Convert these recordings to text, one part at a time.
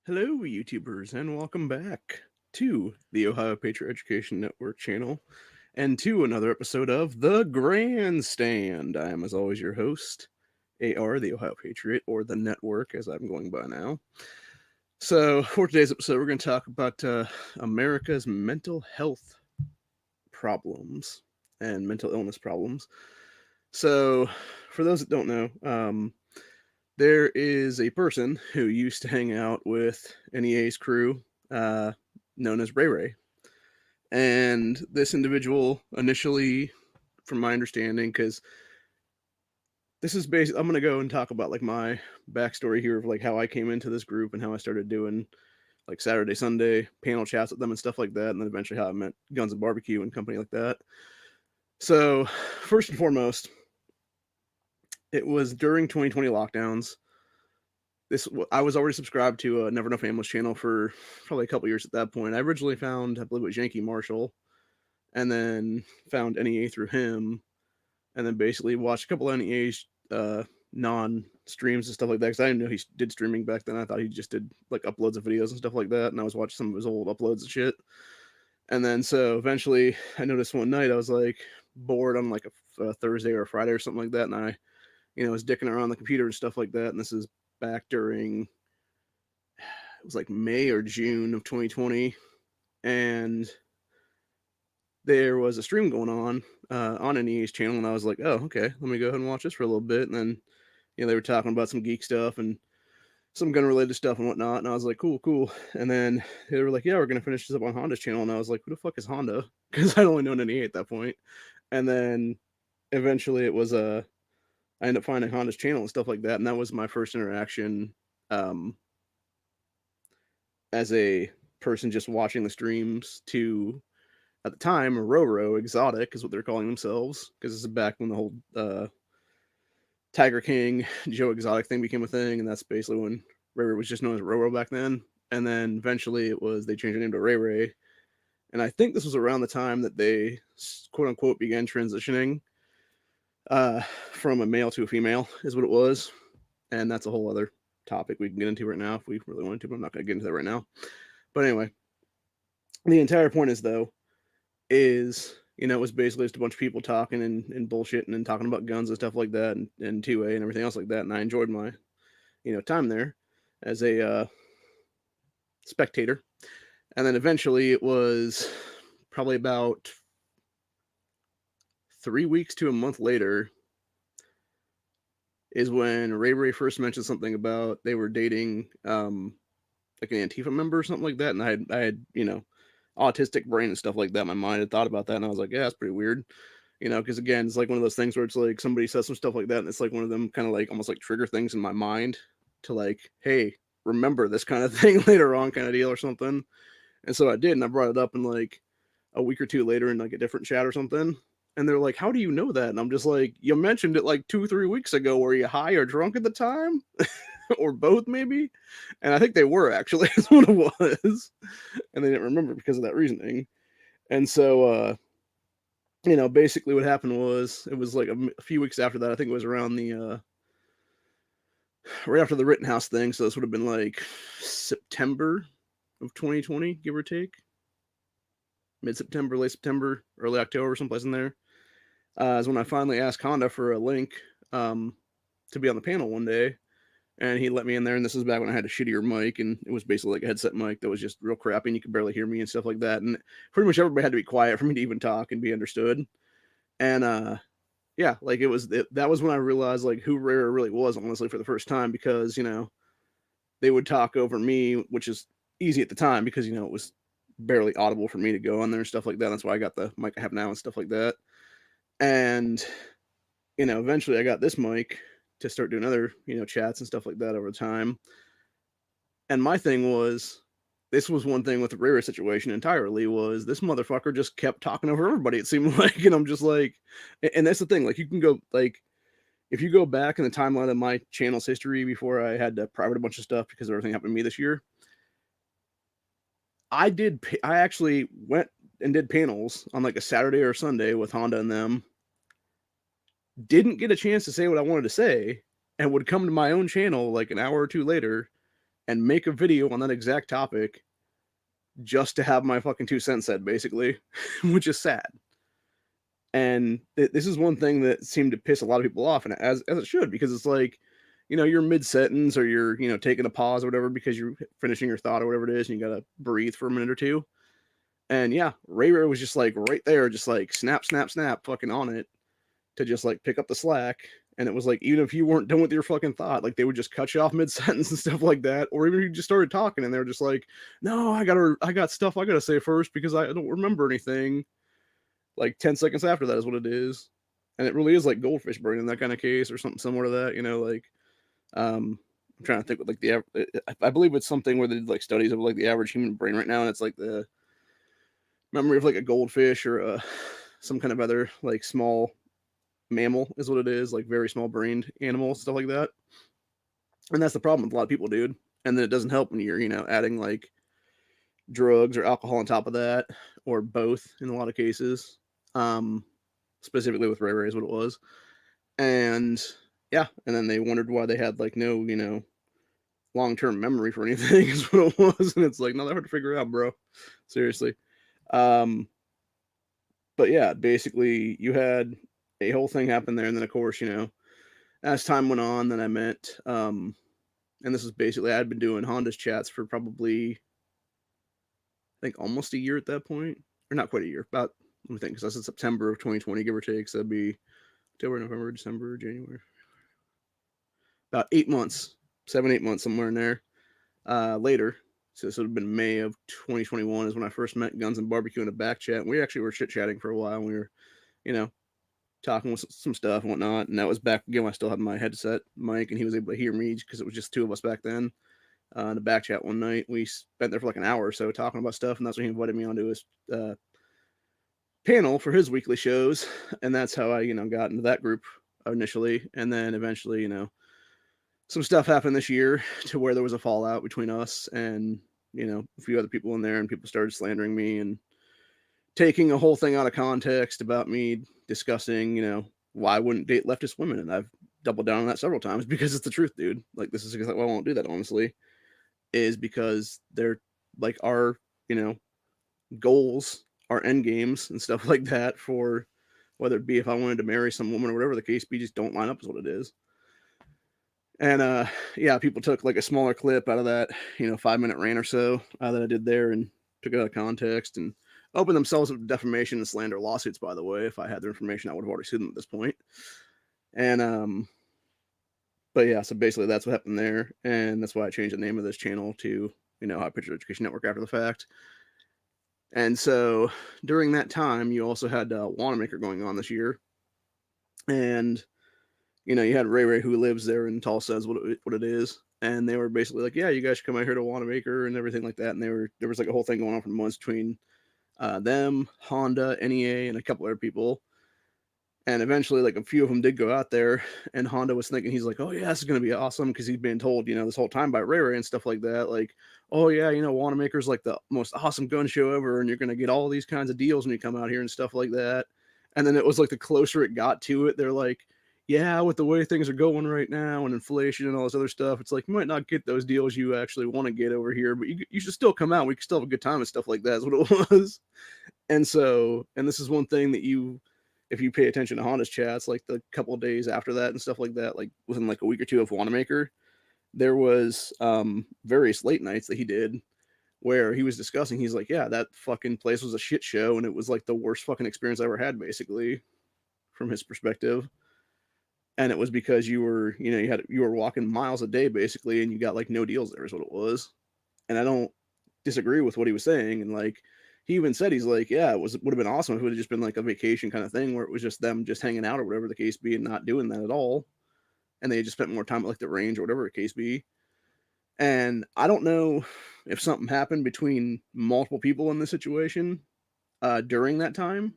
Hello, YouTubers, and welcome back to the Ohio Patriot Education Network channel and to another episode of The Grandstand. I am, as always, your host, AR, the Ohio Patriot, or the Network, as I'm going by now. So, for today's episode, we're going to talk about America's mental health problems and mental illness problems. So, for those that don't know, there is a person who used to hang out with NEA's crew, uh, known as Ray Ray. And this individual initially, from my understanding, because this is based, I'm going to go and talk about like my backstory here of like how I came into this group and how I started doing like Saturday, Sunday panel chats with them and stuff like that. And then eventually how I met Guns and Barbecue and company like that. So, first and foremost, it was during 2020 lockdowns. This I was already subscribed to a Never Know Families channel for probably a couple years at that point. I originally found, I believe it was Yankee Marshall, and then found NEA through him, and then basically watched a couple of NEA's non streams and stuff like that because I didn't know he did streaming back then. I thought he just did like uploads of videos and stuff like that, and I was watching some of his old uploads and shit. And then so eventually, I noticed one night I was like bored on like a Thursday or a Friday or something like that, and I was dicking around the computer and stuff like that. And this is back during, it was like May or June of 2020, and there was a stream going on NEA's channel, and I was like, oh, okay, let me go ahead and watch this for a little bit. And then they were talking about some geek stuff and some gun related stuff and whatnot, and I was like, cool. And then they were like, yeah, we're gonna finish this up on Honda's channel, and I was like, who the fuck is Honda? Because I'd only known NEA at that point. And then eventually it was I ended up finding Honda's channel and stuff like that, and that was my first interaction um, as a person just watching the streams to, at the time, Roro Exotic is what they're calling themselves, because this is back when the whole Tiger King Joe Exotic thing became a thing, and that's basically when Ray Ray was just known as Roro back then. And then eventually they changed the name to Ray Ray, and I think this was around the time that they quote unquote began transitioning from a male to a female, is what it was. And that's a whole other topic we can get into right now if we really wanted to, but I'm not going to get into that right now. But anyway, the entire point is though, it was basically just a bunch of people talking and bullshitting and talking about guns and stuff like that, and 2A and everything else like that. And I enjoyed my, time there as a spectator. And then eventually it was probably about 3 weeks to a month later is when Ray Ray first mentioned something about they were dating like an Antifa member or something like that. And I had autistic brain and stuff like that. My mind had thought about that, and I was like, yeah, that's pretty weird. Because again, it's like one of those things where it's like somebody says some stuff like that, and it's like one of them kind of like almost like trigger things in my mind to like, hey, remember this kind of thing later on, kind of deal or something. And so I did, and I brought it up in like a week or two later in like a different chat or something. And they're like, how do you know that? And I'm just like, you mentioned it like 2-3 weeks ago. Were you high or drunk at the time? Or both, maybe? And I think they were actually, is what it was. And they didn't remember because of that reasoning. And so, basically what happened was it was like a few weeks after that. I think it was around the, right after the Rittenhouse thing. So this would have been like September of 2020, give or take. Mid September, late September, early October, someplace in there. Is when I finally asked Honda for a link to be on the panel one day, and he let me in there. And this was back when I had a shittier mic, and it was basically like a headset mic that was just real crappy, and you could barely hear me and stuff like that. And pretty much everybody had to be quiet for me to even talk and be understood. And yeah, like that was when I realized like who Rare really was, honestly, for the first time, because they would talk over me, which is easy at the time because it was barely audible for me to go on there and stuff like that. That's why I got the mic I have now and stuff like that. And eventually I got this mic to start doing other chats and stuff like that over time. And my thing was, this was one thing with the Rare situation entirely, was this motherfucker just kept talking over everybody, it seemed like. And I'm just like, and that's the thing, like, you can go, like, if you go back in the timeline of my channel's history before I had to private a bunch of stuff because everything happened to me this year, I actually went and did panels on like a Saturday or Sunday with Honda and them, didn't get a chance to say what I wanted to say, and would come to my own channel like an hour or two later and make a video on that exact topic just to have my fucking 2 cents said, basically, which is sad. And this is one thing that seemed to piss a lot of people off, and as it should, because it's like, you're mid sentence, or you're taking a pause or whatever because you're finishing your thought or whatever it is, and you gotta breathe for a minute or two. And yeah, Ray Ray was just like right there, just like snap, snap, snap, fucking on it to just like pick up the slack. And it was like, even if you weren't done with your fucking thought, like they would just cut you off mid sentence and stuff like that. Or even if you just started talking and they were just like, no, I got stuff I gotta say first because I don't remember anything. Like 10 seconds after that is what it is. And it really is like goldfish brain in that kind of case, or something similar to that, like, I'm trying to think with like I believe it's something where they did like studies of like the average human brain right now, and it's like the memory of like a goldfish or some kind of other like small mammal is what it is, like very small brained animal, stuff like that. And that's the problem with a lot of people, dude. And then it doesn't help when you're, adding like drugs or alcohol on top of that, or both in a lot of cases. Specifically with Ray Ray is what it was. And yeah, and then they wondered why they had like no, long term memory for anything is what it was. And it's like, no, that hard to figure out, bro. Seriously. But yeah, basically you had a whole thing happen there, and then of course, as time went on, then I met and this is basically, I'd been doing Honda's chats for probably, I think, almost a year at that point, or not quite a year, about, let me think, because that's in September of 2020, give or take, so that'd be October, November, December, January, about 8 months, 7, 8 months, somewhere in there. Later, so this would have been May of 2021 is when I first met Guns and Barbecue in a back chat. And we actually were chit chatting for a while. And we were, you know, talking with some stuff and whatnot. And that was back again when I still had my headset mic, and he was able to hear me because it was just two of us back then. In the back chat one night, we spent there for like an hour or so talking about stuff, and that's when he invited me onto his panel for his weekly shows, and that's how I, got into that group initially, and then eventually, some stuff happened this year to where there was a fallout between us and a few other people in there, and people started slandering me and taking a whole thing out of context about me discussing, why I wouldn't date leftist women, and I've doubled down on that several times because it's the truth, dude. Like, this is exactly why I won't do that, honestly, is because they're like our, goals, our end games and stuff like that, for whether it be if I wanted to marry some woman or whatever the case be, just don't line up is what it is. And yeah, people took like a smaller clip out of that, 5-minute rant or so that I did there, and took it out of context and opened themselves up to defamation and slander lawsuits. By the way, if I had their information, I would have already sued them at this point. And but yeah, so basically that's what happened there, and that's why I changed the name of this channel to High Picture Education Network after the fact. And so during that time, you also had Wanamaker going on this year, and you had Ray Ray, who lives there in Tulsa, is what it is, and they were basically like, yeah, you guys should come out here to Wanamaker and everything like that. And there was like a whole thing going on for months between them, Honda, NEA, and a couple other people. And eventually, like, a few of them did go out there, and Honda was thinking, he's like, oh yeah, this is gonna be awesome, because he'd been told, this whole time by Ray Ray and stuff like that, like, oh yeah, Wanamaker's like the most awesome gun show ever, and you're gonna get all these kinds of deals when you come out here and stuff like that. And then it was like, the closer it got to it, they're like, yeah, with the way things are going right now and inflation and all this other stuff, it's like, you might not get those deals you actually want to get over here, but you should still come out. We can still have a good time and stuff like that, is what it was. And so, and this is one thing that if you pay attention to Honda's chats, like the couple of days after that and stuff like that, like within like a week or two of Wanamaker, there was various late nights that he did where he was discussing, he's like, yeah, that fucking place was a shit show, and it was like the worst fucking experience I ever had, basically, from his perspective. And it was because you were walking miles a day, basically, and you got like no deals there, is what it was. And I don't disagree with what he was saying. And like, he even said, he's like, yeah, would have been awesome if it would have just been like a vacation kind of thing, where it was just them just hanging out or whatever the case be, and not doing that at all, and they just spent more time at like the range or whatever the case be. And I don't know if something happened between multiple people in this situation during that time,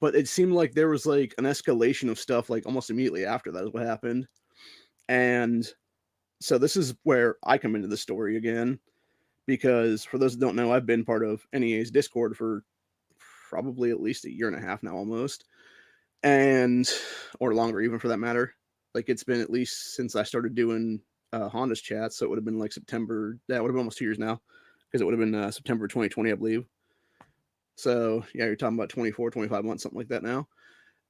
but it seemed like there was like an escalation of stuff like almost immediately after that is what happened. And so this is where I come into the story again, because for those that don't know, I've been part of NEA's Discord for probably at least a year and a half now, almost, and or longer even for that matter. Like, it's been at least since I started doing Honda's chat, so it would have been like September. That would have been almost 2 years now, because it would have been September 2020, I believe. So yeah, you're talking about 24, 25 months, something like that now.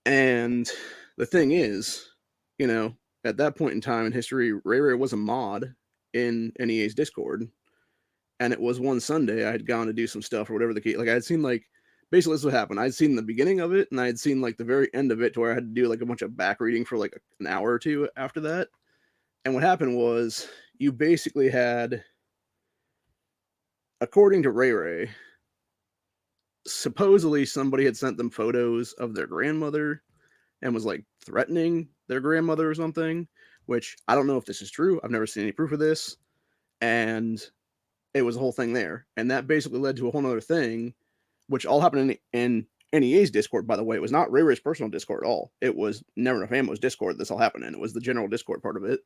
And the thing is, you know, at that point in time in history, Ray Ray was a mod in NEA's Discord, and it was one Sunday I had gone to do some stuff or whatever the case. Like I had seen like basically this is what happened. I'd seen the beginning of it, and I had seen like the very end of it, to where I had to do like a bunch of back reading for like an hour or two after that. And what happened was you basically had, according to Ray Ray, supposedly somebody had sent them photos of their grandmother and was like threatening their grandmother or something, which I don't know if this is true. I've never seen any proof of this. And it was a whole thing there. And that basically led to a whole other thing, which all happened in NEA's Discord, by the way. It was not Ray Ray's personal Discord at all. It was Never Enough Ammo's Discord this all happened in. It was the general Discord part of it.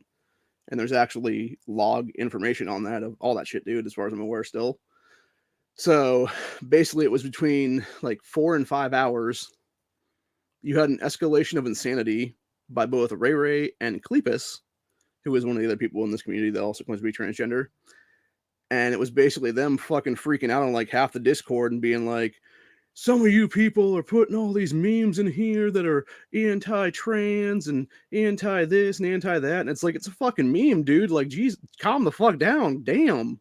And there's actually log information on that of all that shit, dude, as far as I'm aware still. So basically, it was between like 4 and 5 hours. You had an escalation of insanity by both Ray Ray and Cleepus, who is one of the other people in this community that also claims to be transgender. And it was basically them fucking freaking out on like half the Discord and being like, some of you people are putting all these memes in here that are anti-trans and anti-this and anti-that. And it's like, it's a fucking meme, dude. Like, geez, calm the fuck down. Damn.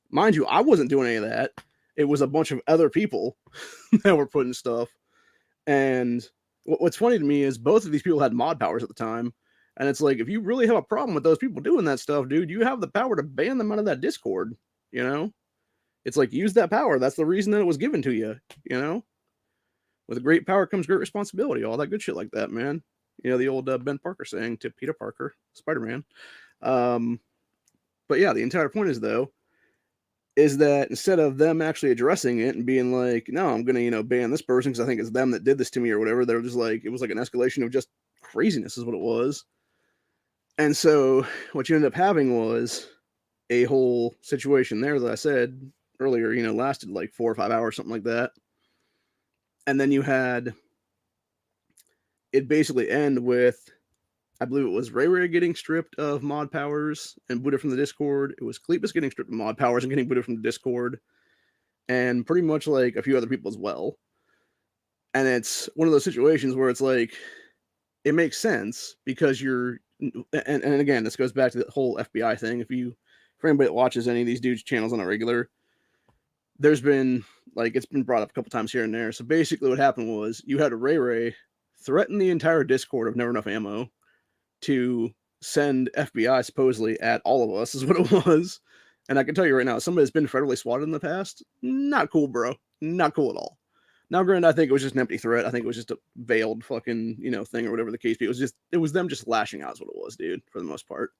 Mind you, I wasn't doing any of that. It was a bunch of other people that were putting stuff. And what's funny to me is both of these people had mod powers at the time. And it's like, if you really have a problem with those people doing that stuff, dude, you have the power to ban them out of that Discord, you know? It's like, use that power. That's the reason that it was given to you, you know? With great power comes great responsibility, all that good shit like that, man. You know, the old Ben Parker saying to Peter Parker, Spider-Man. But yeah, the entire point is, though, is that instead of them actually addressing it and being like, no, I'm going to, you know, ban this person because I think it's them that did this to me or whatever, they're just like, it was like an escalation of just craziness is what it was. And so what you end up having was a whole situation there that I said earlier, you know, lasted like 4 or 5 hours, something like that. And then you had it basically end with, I believe it was Ray Ray getting stripped of mod powers and booted from the Discord. It was Cleepus getting stripped of mod powers and getting booted from the Discord. And pretty much like a few other people as well. And it's one of those situations where it's like, it makes sense because you're, and again, this goes back to the whole FBI thing. For anybody that watches any of these dudes' channels on a regular, there's been, like, it's been brought up a couple times here and there. So basically what happened was you had a Ray Ray threaten the entire Discord of Never Enough Ammo to send FBI supposedly at all of us is what it was. And I can tell you right now, somebody that's been federally swatted in the past, not cool, bro. Not cool at all. Now, granted, I think it was just an empty threat. I think it was just a veiled fucking, you know, thing or whatever the case be. It was them just lashing out is what it was, dude, for the most part.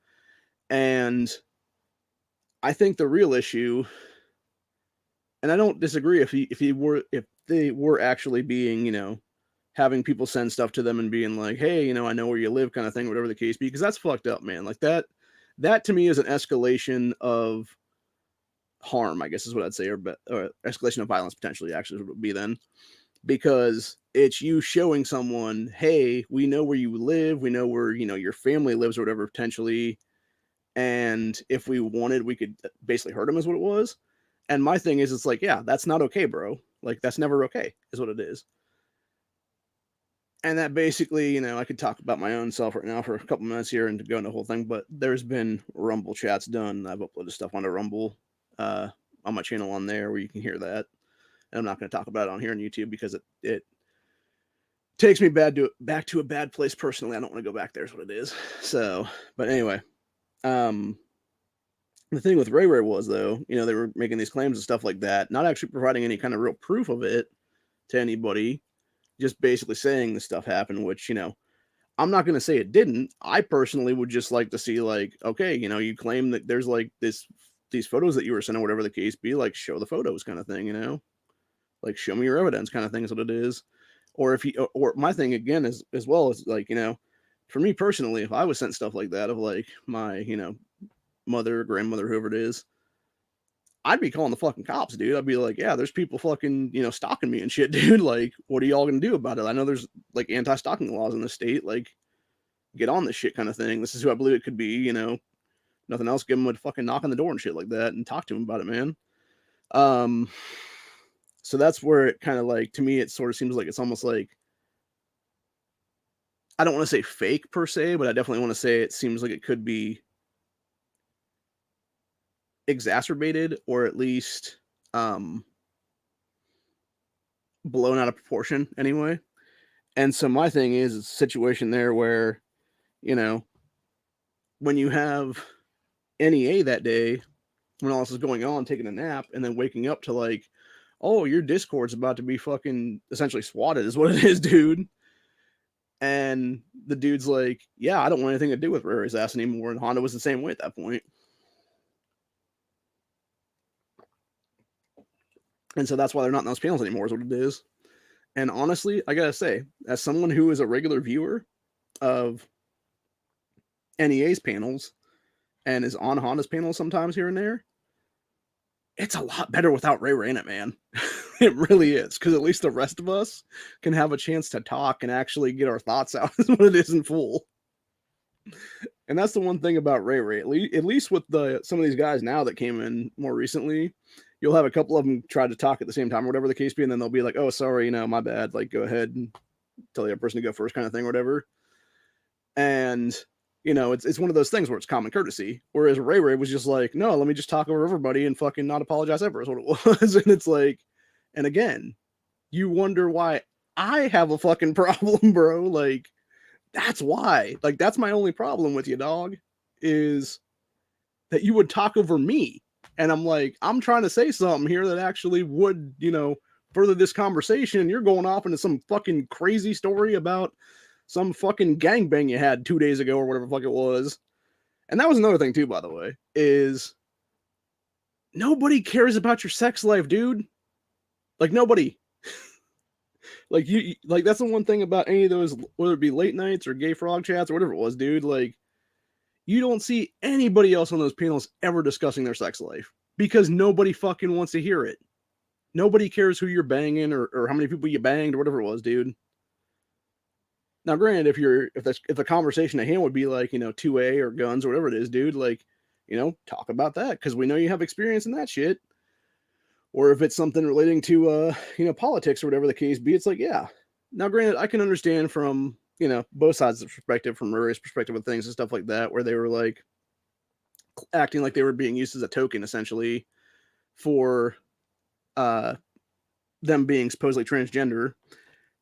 And I think the real issue, and I don't disagree if they were actually being, you know, having people send stuff to them and being like, hey, you know, I know where you live kind of thing, whatever the case be, because that's fucked up, man. Like that to me is an escalation of harm, I guess is what I'd say, or escalation of violence potentially actually would be then, because it's you showing someone, hey, we know where you live, we know where, you know, your family lives or whatever potentially, and if we wanted, we could basically hurt them is what it was. And my thing is, it's like, yeah, that's not okay, bro. Like, that's never okay is what it is. And that basically, you know, I could talk about my own self right now for a couple minutes here and to go into the whole thing, but there's been Rumble chats done. I've uploaded stuff onto Rumble on my channel on there where you can hear that. And I'm not going to talk about it on here on YouTube because it takes me back to a bad place personally. I don't want to go back there is what it is. So, but anyway, the thing with Ray Ray was, though, you know, they were making these claims and stuff like that, not actually providing any kind of real proof of it to anybody, just basically saying this stuff happened, which, you know, I'm not going to say it didn't. I personally would just like to see, like, okay, you know, you claim that there's like these photos that you were sending, whatever the case be, like, show the photos kind of thing, you know, like, show me your evidence kind of thing is what it is. Or if you, or my thing again is as well as like, you know, for me personally, if I was sent stuff like that of like my, you know, mother, grandmother, whoever it is, I'd be calling the fucking cops, dude. I'd be like, yeah, there's people fucking, you know, stalking me and shit, dude. Like, what are y'all gonna do about it? I know there's like anti-stalking laws in the state. Like, get on this shit kind of thing. This is who I believe it could be, you know. nothing else, give him a fucking knock on the door and shit like that and talk to him about it, man. Um, so that's where it kind of like, to me, it sort of seems like it's almost like, I don't want to say fake per se, but I definitely want to say it seems like it could be exacerbated or at least blown out of proportion anyway. And so my thing is, it's a situation there where, you know, when you have NEA that day, when all this is going on, taking a nap, and then waking up to like, oh, your Discord's about to be fucking essentially swatted, is what it is, dude. And the dude's like, yeah, I don't want anything to do with Rary's ass anymore. And Honda was the same way at that point. And so that's why they're not in those panels anymore, is what it is. And honestly, I gotta say, as someone who is a regular viewer of NEA's panels and is on Honda's panels sometimes here and there, it's a lot better without Ray in it, man. It really is, because at least the rest of us can have a chance to talk and actually get our thoughts out is what it is in full. And that's the one thing about Ray. At least with some of these guys now that came in more recently, you'll have a couple of them try to talk at the same time or whatever the case be, and then they'll be like, oh, sorry, my bad. Like, go ahead and tell the other person to go first kind of thing or whatever. And, it's one of those things where it's common courtesy. Whereas Ray was just like, no, let me just talk over everybody and fucking not apologize ever is what it was. And it's like, and again, you wonder why I have a fucking problem, bro. Like, that's why. Like, that's my only problem with you, dog, is that you would talk over me. And I'm like, I'm trying to say something here that actually would, further this conversation. You're going off into some fucking crazy story about some fucking gangbang you had 2 days ago or whatever the fuck it was. And that was another thing too, by the way, is nobody cares about your sex life, dude. Like, nobody. Like, that's the one thing about any of those, whether it be late nights or gay frog chats or whatever it was, dude. Like, you don't see anybody else on those panels ever discussing their sex life because nobody fucking wants to hear it. Nobody cares who you're banging or how many people you banged or whatever it was, dude. Now, granted, if the conversation at hand would be like, 2A or guns or whatever it is, dude, like, talk about that because we know you have experience in that shit. Or if it's something relating to, politics or whatever the case be, it's like, yeah. Now, granted, I can understand from, both sides of the perspective, from Rory's perspective of things and stuff like that, where they were like acting like they were being used as a token, essentially, for them being supposedly transgender.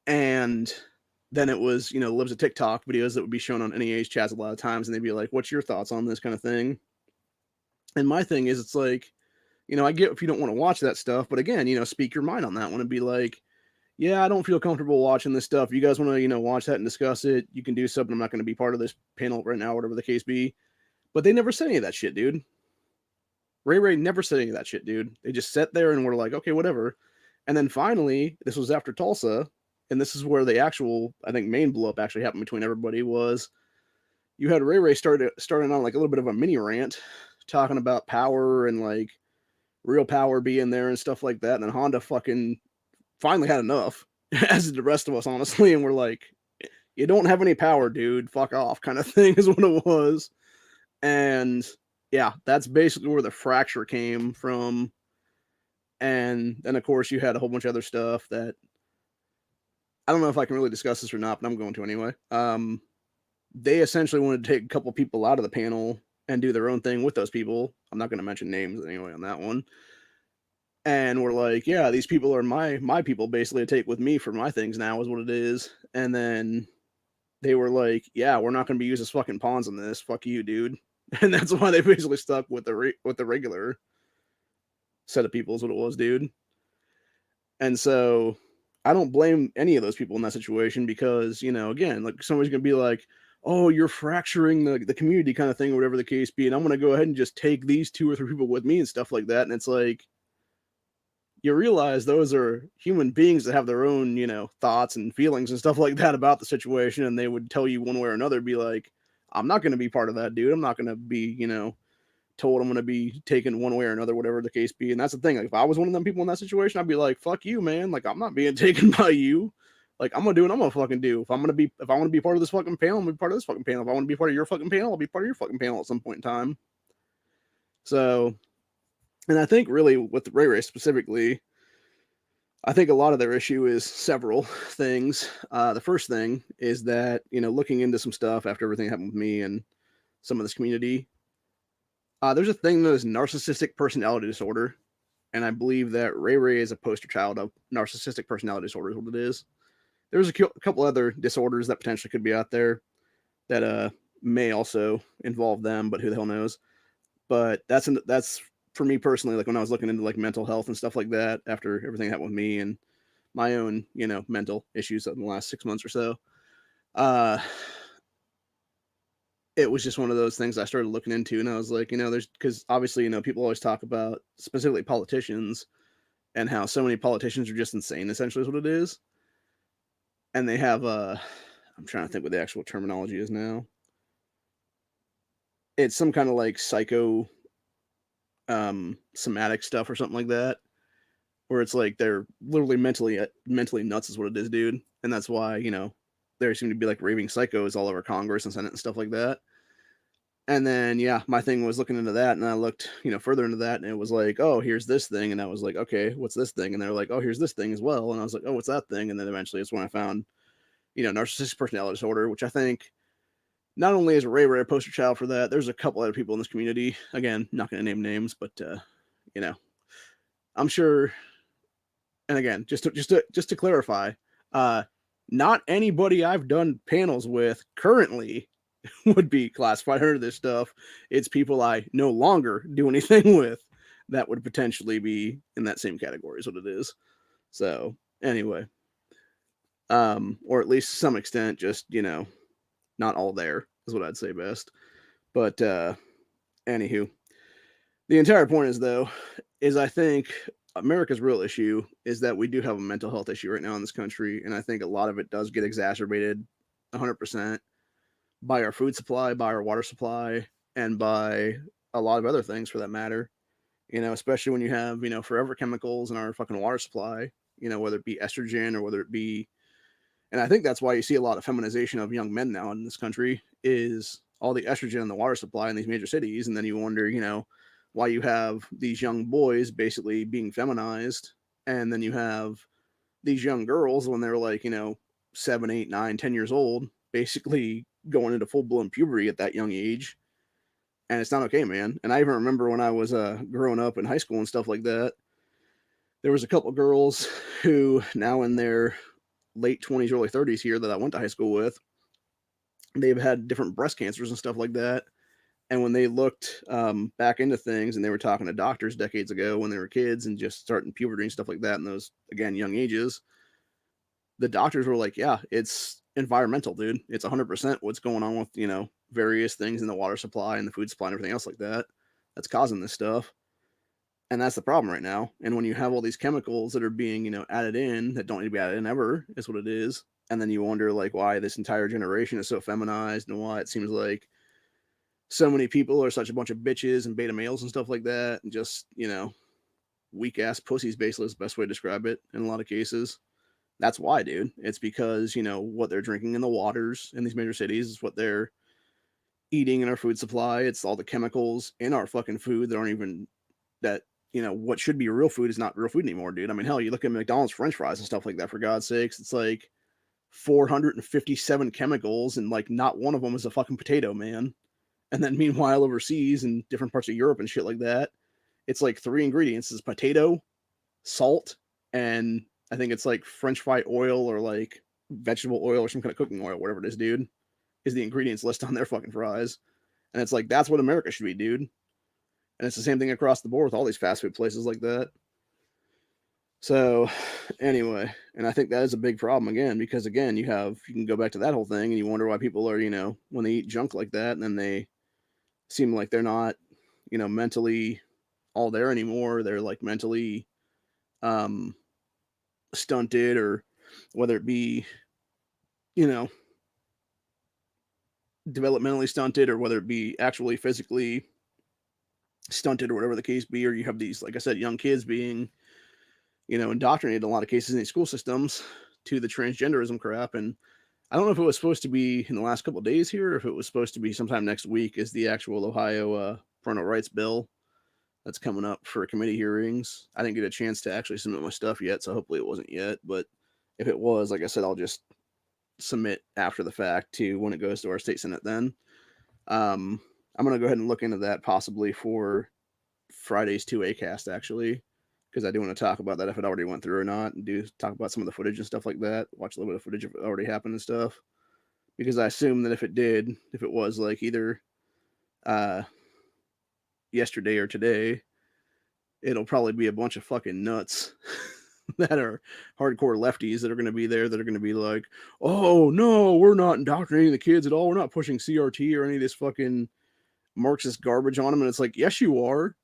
And then it was, lives of TikTok videos that would be shown on NEA's chats a lot of times, and they'd be like, what's your thoughts on this kind of thing? And my thing is, it's like, I get if you don't want to watch that stuff, but again, speak your mind on that one and be like, yeah, I don't feel comfortable watching this stuff. You guys want to, watch that and discuss it, you can do so, but I'm not going to be part of this panel right now, whatever the case be. But they never said any of that shit, dude. Ray never said any of that shit, dude. They just sat there and were like, okay, whatever. And then finally, this was after Tulsa, and this is where the actual, I think, main blow up actually happened between everybody, was you had Ray starting on like a little bit of a mini rant, talking about power and like real power being there and stuff like that. And then Honda fucking finally had enough, as did the rest of us, honestly. And we're like, you don't have any power, dude. Fuck off, kind of thing is what it was. And yeah, that's basically where the fracture came from. And then, of course, you had a whole bunch of other stuff that I don't know if I can really discuss this or not, but I'm going to anyway. They essentially wanted to take a couple people out of the panel and do their own thing with those people. I'm not going to mention names anyway on that one. And we're like, yeah, these people are my people basically to take with me for my things now is what it is. And then they were like, yeah, we're not going to be used as fucking pawns on this. Fuck you, dude. And that's why they basically stuck with the regular set of people is what it was, dude. And so I don't blame any of those people in that situation because, again, like somebody's going to be like, oh, you're fracturing the community kind of thing or whatever the case be. And I'm going to go ahead and just take these 2 or 3 people with me and stuff like that. And it's like, you realize those are human beings that have their own, thoughts and feelings and stuff like that about the situation. And they would tell you one way or another, be like, I'm not going to be part of that, dude. I'm not going to be, told I'm going to be taken one way or another, whatever the case be. And that's the thing. Like, if I was one of them people in that situation, I'd be like, fuck you, man. Like, I'm not being taken by you. Like, I'm going to do what I'm going to fucking do. If I want to be part of this fucking panel, I'm going to be part of this fucking panel. If I want to be part of your fucking panel, I'll be part of your fucking panel at some point in time. So, and I think really with the Ray Ray specifically, I think a lot of their issue is several things. The first thing is that, looking into some stuff after everything happened with me and some of this community, there's a thing that is narcissistic personality disorder. And I believe that Ray Ray is a poster child of narcissistic personality disorder, is what it is. There's a couple other disorders that potentially could be out there that may also involve them, but who the hell knows? But that's for me personally. Like when I was looking into like mental health and stuff like that after everything happened with me and my own mental issues in the last 6 months or so, uh, it was just one of those things I started looking into, and I was like, there's because obviously people always talk about specifically politicians and how so many politicians are just insane. Essentially, is what it is, and they have I'm trying to think what the actual terminology is now. It's some kind of like psycho somatic stuff or something like that, where it's like they're literally mentally nuts is what it is, dude. And that's why there seem to be like raving psychos all over Congress and Senate and stuff like that. And then yeah, my thing was looking into that, and I looked further into that, and it was like, oh, here's this thing, and I was like, okay, what's this thing? And they're like, oh, here's this thing as well, and I was like, oh, what's that thing? And then eventually it's when I found narcissistic personality disorder, which I think not only is Ray Ray a poster child for that, there's a couple other people in this community. Again, not going to name names, but you know, I'm sure. And again, just to clarify, uh, not anybody I've done panels with currently would be classified under this stuff. It's people I no longer do anything with that would potentially be in that same category. Is what it is. So anyway, or at least to some extent, just not all there is what I'd say best. But anywho, the entire point is I think America's real issue is that we do have a mental health issue right now in this country, and I think a lot of it does get exacerbated 100% by our food supply, by our water supply, and by a lot of other things for that matter. Especially when you have forever chemicals in our fucking water supply. Whether it be estrogen or whether it be, and I think that's why you see a lot of feminization of young men now in this country is all the estrogen in the water supply in these major cities, and then you wonder, why you have these young boys basically being feminized, and then you have these young girls when they're like 7, 8, 9, 10 years old, basically going into full blown puberty at that young age, and it's not okay, man. And I even remember when I was growing up in high school and stuff like that, there was a couple girls who now in their late 20s, early 30s here that I went to high school with. They've had different breast cancers and stuff like that. And when they looked back into things and they were talking to doctors decades ago when they were kids and just starting puberty and stuff like that in those, again, young ages, the doctors were like, yeah, it's environmental, dude. It's 100% what's going on with, various things in the water supply and the food supply and everything else like that that's causing this stuff. And that's the problem right now. And when you have all these chemicals that are being, added in that don't need to be added in ever, is what it is. And then you wonder, like, why this entire generation is so feminized and why it seems like so many people are such a bunch of bitches and beta males and stuff like that. And just, weak ass pussies, basically, is the best way to describe it in a lot of cases. That's why, dude. It's because, what they're drinking in the waters in these major cities is what they're eating in our food supply. It's all the chemicals in our fucking food that aren't even that what should be real food is not real food anymore, dude. I mean, hell, you look at McDonald's French fries and stuff like that. For God's sakes, it's like 457 chemicals, and like not one of them is a fucking potato, man. And then meanwhile, overseas in different parts of Europe and shit like that, it's like 3 ingredients: is potato, salt, and I think it's like French fry oil or like vegetable oil or some kind of cooking oil, whatever it is, dude. Is the ingredients list on their fucking fries, and it's like that's what America should be, dude. And it's the same thing across the board with all these fast food places like that. So anyway, and I think that is a big problem again, because again, you can go back to that whole thing and you wonder why people are, when they eat junk like that and then they seem like they're not, mentally all there anymore. They're like mentally um stunted, or whether it be, you know, developmentally stunted, or whether it be actually physically stunted, or whatever the case be, or you have these, like I said, young kids being, indoctrinated in a lot of cases in these school systems to the transgenderism crap. And I don't know if it was supposed to be in the last couple of days here, or if it was supposed to be sometime next week, is the actual Ohio parental rights bill. that's coming up for committee hearings. I didn't get a chance to actually submit my stuff yet, so hopefully it wasn't yet. But if it was, like I said, I'll just submit after the fact to when it goes to our state senate. Then I'm gonna go ahead and look into that possibly for Friday's 2A cast actually, because I do want to talk about that if it already went through or not, and do talk about some of the footage and stuff like that. Watch a little bit of footage if it already happened and stuff, because I assume that if it did, if it was like either uh, yesterday or today, it'll probably be a bunch of fucking nuts that are hardcore lefties that are going to be there that are going to be like, oh no, we're not indoctrinating the kids at all. We're not pushing CRT or any of this fucking Marxist garbage on them. And it's like, yes, you are.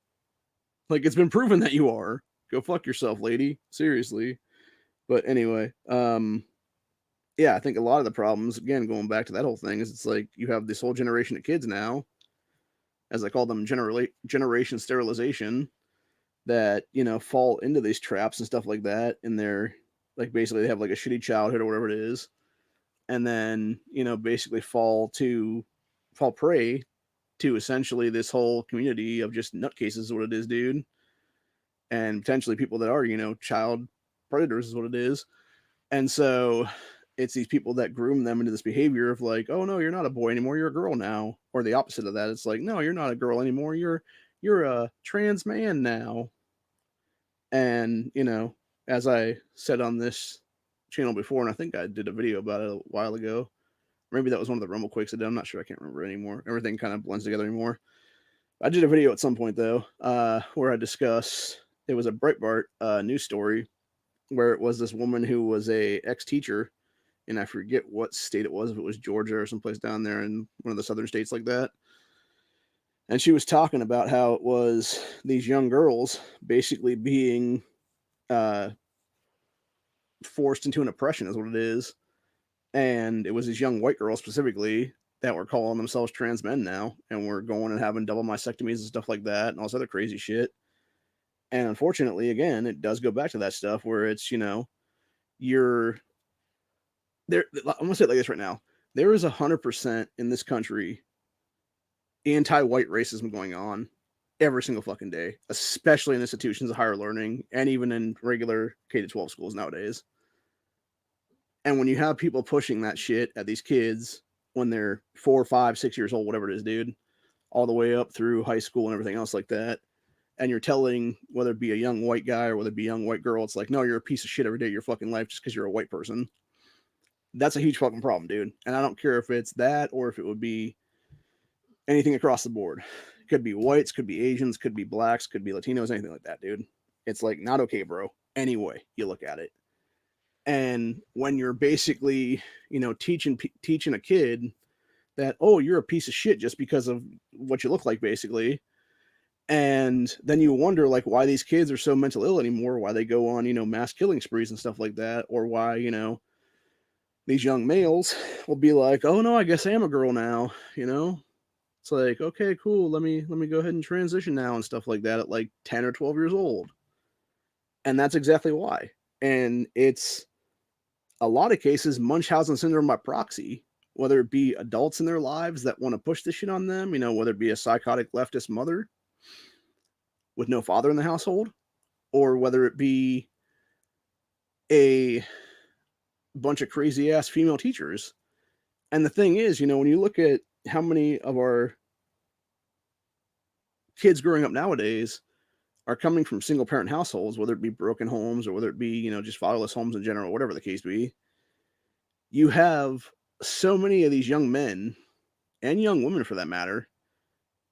Like, it's been proven that you are. Go fuck yourself, lady. Seriously. But anyway, yeah, I think a lot of the problems, again, going back to that whole thing, is it's like you have this whole generation of kids now, as I call them, generation sterilization, that, you know, fall into these traps and stuff like that. And they're like, basically, they have like a shitty childhood or whatever it is. And then, you know, basically fall prey to essentially this whole community of just nutcases, is what it is, dude. And potentially people that are, you know, child predators, is what it is. And so it's these people that groom them into this behavior of like, oh no, you're not a boy anymore, you're a girl now. Or the opposite of that. It's like, no, you're not a girl anymore, you're a trans man now. And, you know, as I said on this channel before, and I think I did a video about it a while ago. Maybe that was one of the Rumble Quakes I did. I'm not sure. I can't remember anymore. Everything kind of blends together anymore. I did a video at some point though, where I discuss. It was a Breitbart news story where it was this woman who was a ex-teacher, and I forget what state it was, if it was Georgia or someplace down there in one of the southern states like that. And she was talking about how it was these young girls basically being uh, forced into an oppression, is what it is. And it was these young white girls specifically that were calling themselves trans men now, and were going and having double mastectomies and stuff like that, and all this other crazy shit. And unfortunately, again, it does go back to that stuff where it's, you know, you're there. I'm gonna say it like this right now: there is 100% in this country anti-white racism going on every single fucking day, especially in institutions of higher learning and even in regular K-12 schools nowadays. And when you have people pushing that shit at these kids when they're 4, 5, 6 years old, whatever it is, dude, all the way up through high school and everything else like that, and you're telling whether it be a young white guy or whether it be a young white girl, it's like, no, you're a piece of shit every day of your fucking life just because you're a white person. That's a huge fucking problem, dude. And I don't care if it's that or if it would be anything across the board. It could be whites, could be Asians, could be blacks, could be Latinos, anything like that, dude. It's like not okay, bro. Anyway, you look at it. And when you're basically, you know, teaching a kid that, oh, you're a piece of shit just because of what you look like, basically. And then you wonder, like, why these kids are so mentally ill anymore, why they go on, you know, mass killing sprees and stuff like that, or why, you know, these young males will be like, oh no, I guess I am a girl now, you know? It's like, okay, cool, let me go ahead and transition now and stuff like that at like 10 or 12 years old. And that's exactly why. And it's a lot of cases Munchausen syndrome by proxy, whether it be adults in their lives that want to push this shit on them, you know, whether it be a psychotic leftist mother with no father in the household, or whether it be a bunch of crazy ass female teachers. And the thing is, you know, when you look at how many of our kids growing up nowadays are coming from single parent households, whether it be broken homes or whether it be, you know, just fatherless homes in general, whatever the case be, you have so many of these young men and young women for that matter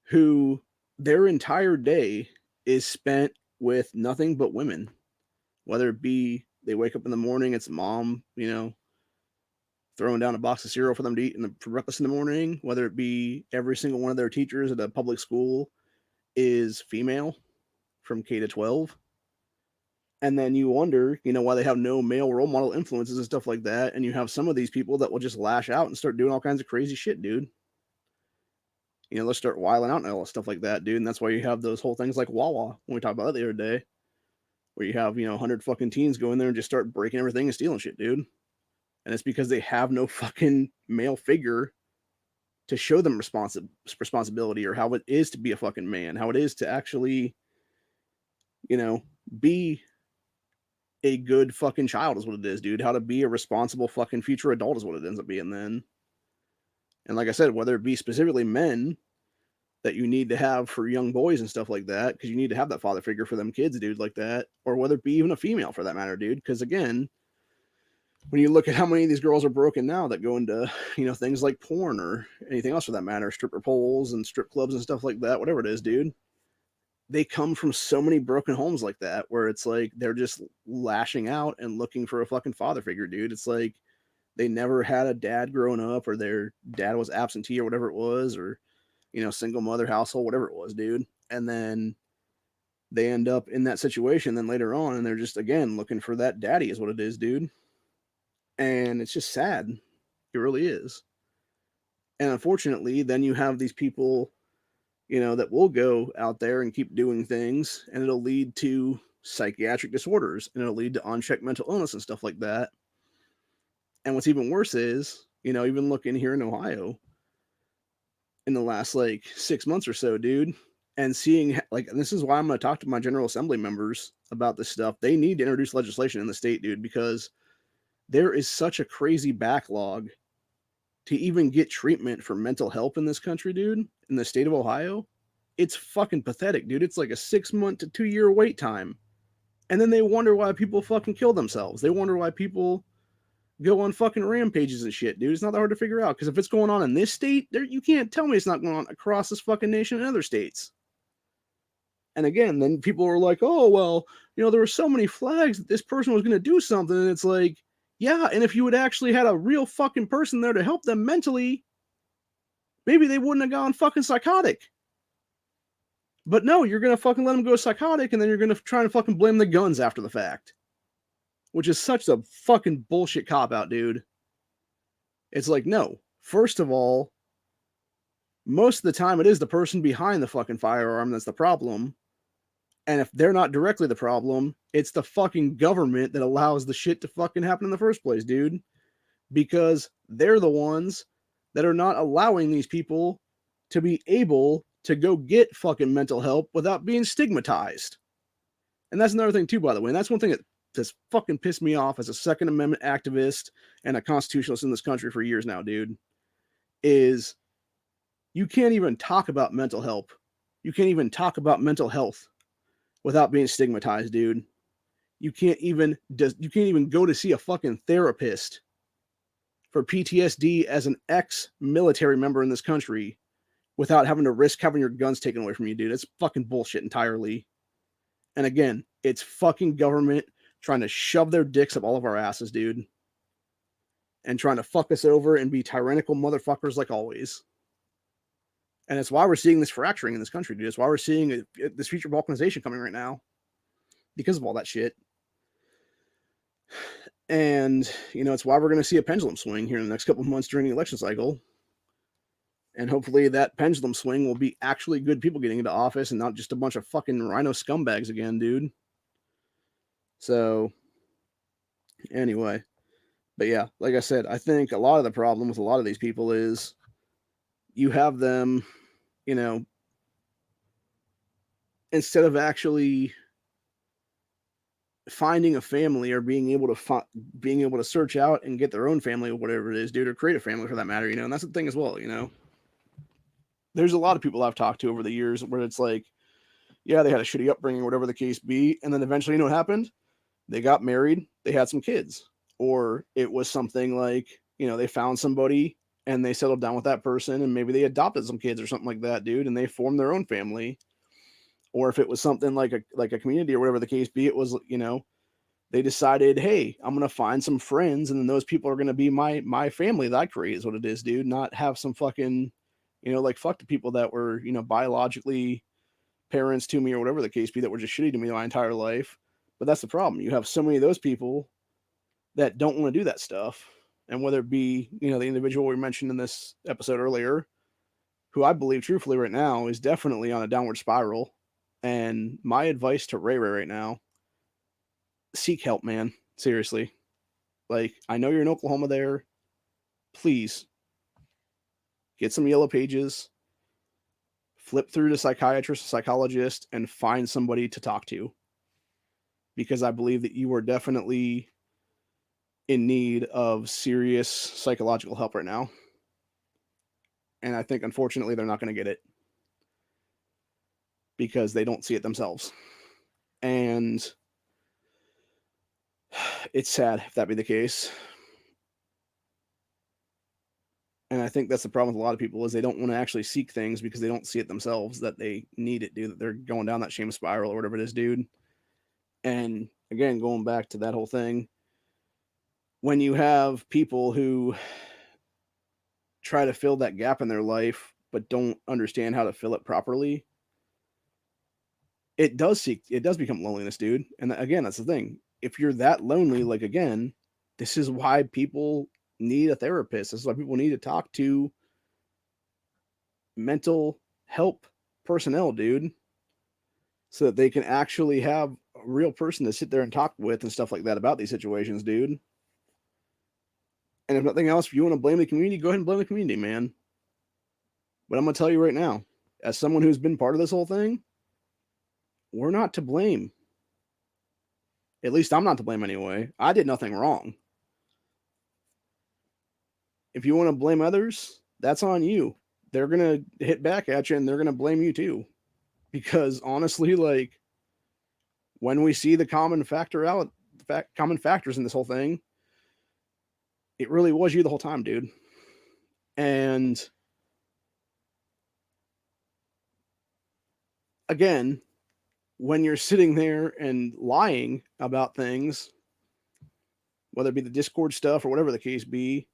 who their entire day is spent with nothing but women, whether it be they wake up in the morning, it's mom, you know, throwing down a box of cereal for them to eat for breakfast in the morning, whether it be every single one of their teachers at a public school is female from K to 12. And then you wonder, you know, why they have no male role model influences and stuff like that. And you have some of these people that will just lash out and start doing all kinds of crazy shit, dude. You know, let's start wiling out and all stuff like that, dude. And that's why you have those whole things like Wawa when we talked about that the other day, where you have, you know, 100 fucking teens go in there and just start breaking everything and stealing shit, dude. And it's because they have no fucking male figure to show them responsibility or how it is to be a fucking man, how it is to actually you know, be a good fucking child is what it is, dude. How to be a responsible fucking future adult is what it ends up being then. And like I said, whether it be specifically men that you need to have for young boys and stuff like that, because you need to have that father figure for them kids, dude, like that, or whether it be even a female for that matter, dude. Because again, when you look at how many of these girls are broken now that go into, things like porn or anything else for that matter, stripper poles and strip clubs and stuff like that, whatever it is, dude, they come from so many broken homes like that where it's like they're just lashing out and looking for a fucking father figure, dude. It's like they never had a dad growing up, or their dad was absentee or whatever it was, or single mother household, whatever it was, dude. And then they end up in that situation then later on, and they're just again looking for that daddy is what it is, dude. And it's just sad. It really is. And unfortunately, then you have these people, that will go out there and keep doing things, and it'll lead to psychiatric disorders, and it'll lead to unchecked mental illness and stuff like that. And what's even worse is, even looking here in Ohio in the last like 6 months or so, dude, and seeing like, and this is why I'm going to talk to my General Assembly members about this stuff. They need to introduce legislation in the state, dude, because there is such a crazy backlog to even get treatment for mental health in this country, dude, in the state of Ohio. It's fucking pathetic, dude. It's like a 6 month to 2 year wait time. And then they wonder why people fucking kill themselves. They wonder why people go on fucking rampages and shit, dude. It's not that hard to figure out. Because if it's going on in this state, you can't tell me it's not going on across this fucking nation in other states. And again, then people are like, oh, well, there were so many flags that this person was going to do something. And it's like, yeah, and if you had actually had a real fucking person there to help them mentally, maybe they wouldn't have gone fucking psychotic. But no, you're going to fucking let them go psychotic, and then you're going to try and fucking blame the guns after the fact. Which is such a fucking bullshit cop-out, dude. It's like, no. First of all, most of the time it is the person behind the fucking firearm that's the problem. And if they're not directly the problem, it's the fucking government that allows the shit to fucking happen in the first place, dude. Because they're the ones that are not allowing these people to be able to go get fucking mental help without being stigmatized. And that's another thing too, by the way. And that's one thing that has fucking pissed me off as a Second Amendment activist and a constitutionalist in this country for years now, dude, is you can't even talk about mental health. You can't even talk about mental health without being stigmatized, dude. You can't even go to see a fucking therapist for PTSD as an ex-military member in this country without having to risk having your guns taken away from you, dude. It's fucking bullshit entirely. And again, it's fucking government trying to shove their dicks up all of our asses, dude. And trying to fuck us over and be tyrannical motherfuckers like always. And it's why we're seeing this fracturing in this country, dude. It's why we're seeing this future balkanization coming right now. Because of all that shit. And, it's why we're going to see a pendulum swing here in the next couple of months during the election cycle. And hopefully that pendulum swing will be actually good people getting into office and not just a bunch of fucking rhino scumbags again, dude. So, anyway. But yeah, like I said, I think a lot of the problem with a lot of these people is you have them, instead of actually finding a family or being able to search out and get their own family or whatever it is, dude, or create a family for that matter, and that's the thing as well, There's a lot of people I've talked to over the years where it's like, yeah, they had a shitty upbringing or whatever the case be, and then eventually, what happened? They got married, they had some kids, or it was something like, they found somebody and they settled down with that person, and maybe they adopted some kids or something like that, dude, and they formed their own family. Or if it was something like a community or whatever the case be, it was, they decided, hey, I'm gonna find some friends, and then those people are gonna be my family that I create is what it is, dude. Not have some fucking, like fuck the people that were, biologically parents to me or whatever the case be that were just shitty to me my entire life. But that's the problem. You have so many of those people that don't want to do that stuff. And whether it be, the individual we mentioned in this episode earlier, who I believe truthfully right now is definitely on a downward spiral. And my advice to Ray right now, seek help, man. Seriously. Like, I know you're in Oklahoma there. Please get some yellow pages, flip through to psychiatrist, psychologist, and find somebody to talk to. because I believe that you are definitely in need of serious psychological help right now. And I think, unfortunately, they're not going to get it because they don't see it themselves. And it's sad if that be the case. And I think that's the problem with a lot of people is they don't want to actually seek things because they don't see it themselves that they need it, dude, that they're going down that shame spiral or whatever it is, dude. And again, going back to that whole thing, when you have people who try to fill that gap in their life but don't understand how to fill it properly, it does become loneliness, dude. And again, that's the thing. If you're that lonely, like, again, this is why people need a therapist. This is why people need to talk to mental help personnel, dude, so that they can actually have a real person to sit there and talk with and stuff like that about these situations, dude. And if nothing else, if you want to blame the community, go ahead and blame the community, man. But I'm going to tell you right now, as someone who's been part of this whole thing, we're not to blame. At least I'm not to blame anyway. I did nothing wrong. If you want to blame others, that's on you. They're going to hit back at you and they're going to blame you too. Because honestly, like, when we see the common factors in this whole thing, it really was you the whole time, dude. And again, when you're sitting there and lying about things, whether it be the Discord stuff or whatever the case be,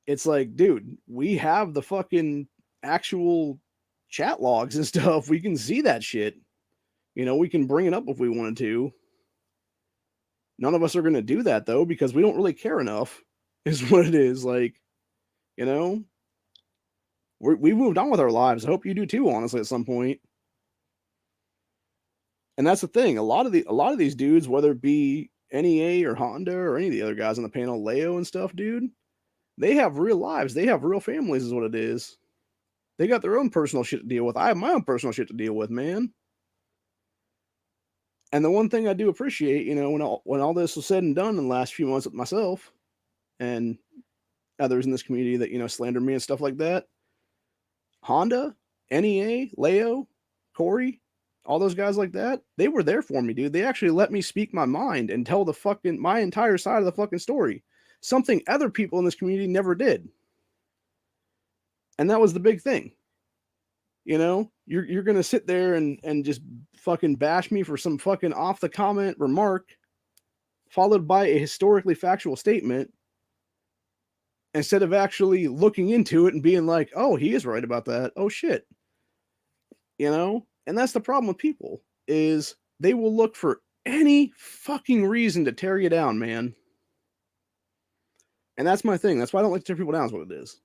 it's like, dude, we have the fucking actual chat logs and stuff. We can see that shit. We can bring it up if we wanted to. None of us are going to do that, though, because we don't really care enough, is what it is. Like, we moved on with our lives. I hope you do too, honestly, at some point. And that's the thing. A lot of these dudes, whether it be NEA or Honda or any of the other guys on the panel, Leo and stuff, dude, they have real lives. They have real families, is what it is. They got their own personal shit to deal with. I have my own personal shit to deal with, man. And the one thing I do appreciate, when all this was said and done in the last few months with myself and others in this community that, slander me and stuff like that, Honda, NEA, Leo, Corey, all those guys like that, they were there for me, dude. They actually let me speak my mind and tell my entire side of the fucking story. Something other people in this community never did. And that was the big thing. You're going to sit there and just fucking bash me for some fucking off the comment remark followed by a historically factual statement instead of actually looking into it and being like, oh, he is right about that. Oh, shit. And that's the problem with people is they will look for any fucking reason to tear you down, man. And that's my thing. That's why I don't like to tear people down is what it is.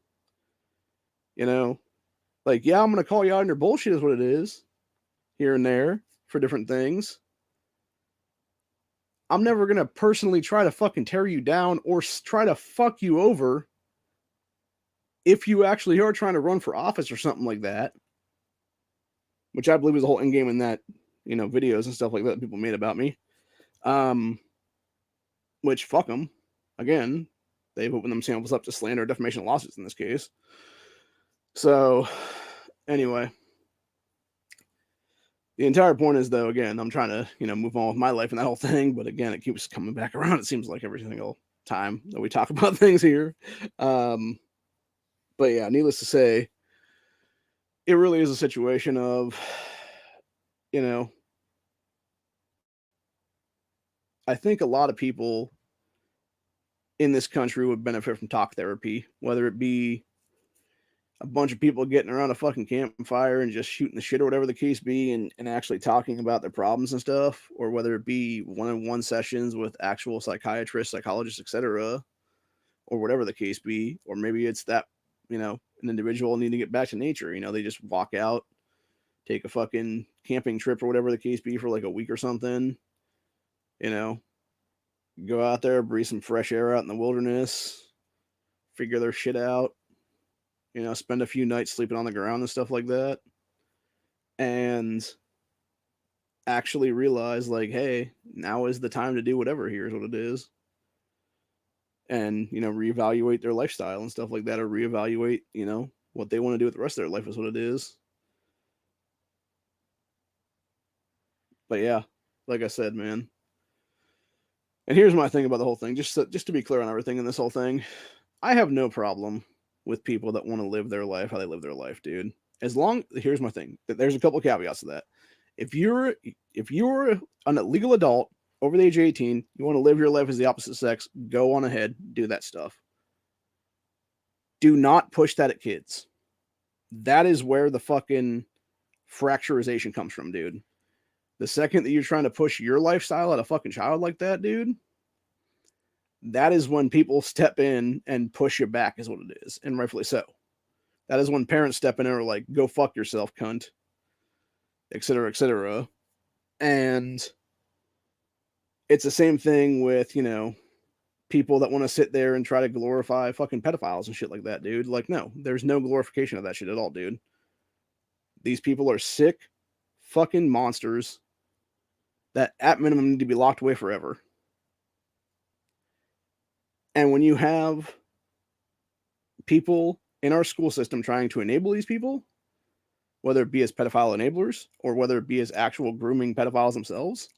Like, yeah, I'm going to call you out on your bullshit is what it is here and there for different things. I'm never going to personally try to fucking tear you down or try to fuck you over if you actually are trying to run for office or something like that, which I believe was the whole end game in that, videos and stuff like that people made about me. Which, fuck them. Again, they've opened themselves up to slander, defamation, lawsuits in this case. So, anyway, the entire point is, though, again, I'm trying to, move on with my life and that whole thing. But again, it keeps coming back around. It seems like every single time that we talk about things here. But yeah, needless to say, it really is a situation of, I think a lot of people in this country would benefit from talk therapy, whether it be a bunch of people getting around a fucking campfire and just shooting the shit or whatever the case be and actually talking about their problems and stuff, or whether it be one-on-one sessions with actual psychiatrists, psychologists, etc., or whatever the case be, or maybe it's that, an individual needing to get back to nature. They just walk out, take a fucking camping trip or whatever the case be for like a week or something, go out there, breathe some fresh air out in the wilderness, figure their shit out, spend a few nights sleeping on the ground and stuff like that. And actually realize, like, hey, now is the time to do whatever. Here's what it is. And, reevaluate their lifestyle and stuff like that, or reevaluate, what they want to do with the rest of their life is what it is. But yeah, like I said, man. And here's my thing about the whole thing, just to be clear on everything in this whole thing. I have no problem with people that want to live their life how they live their life, dude. As long Here's my thing. There's a couple of caveats to that. If you're an legal adult over the age of 18, you want to live your life as the opposite sex, go on ahead, do that stuff. Do not push that at kids. That is where the fucking fracturization comes from, dude. The second that you're trying to push your lifestyle at a fucking child like that, dude, that is when people step in and push you back, is what it is, and rightfully so. That is when parents step in and are like, go fuck yourself, cunt, etc., etc. And it's the same thing with, people that want to sit there and try to glorify fucking pedophiles and shit like that, dude. Like, no, there's no glorification of that shit at all, dude. These people are sick fucking monsters that at minimum need to be locked away forever. And when you have people in our school system trying to enable these people, whether it be as pedophile enablers or whether it be as actual grooming pedophiles themselves,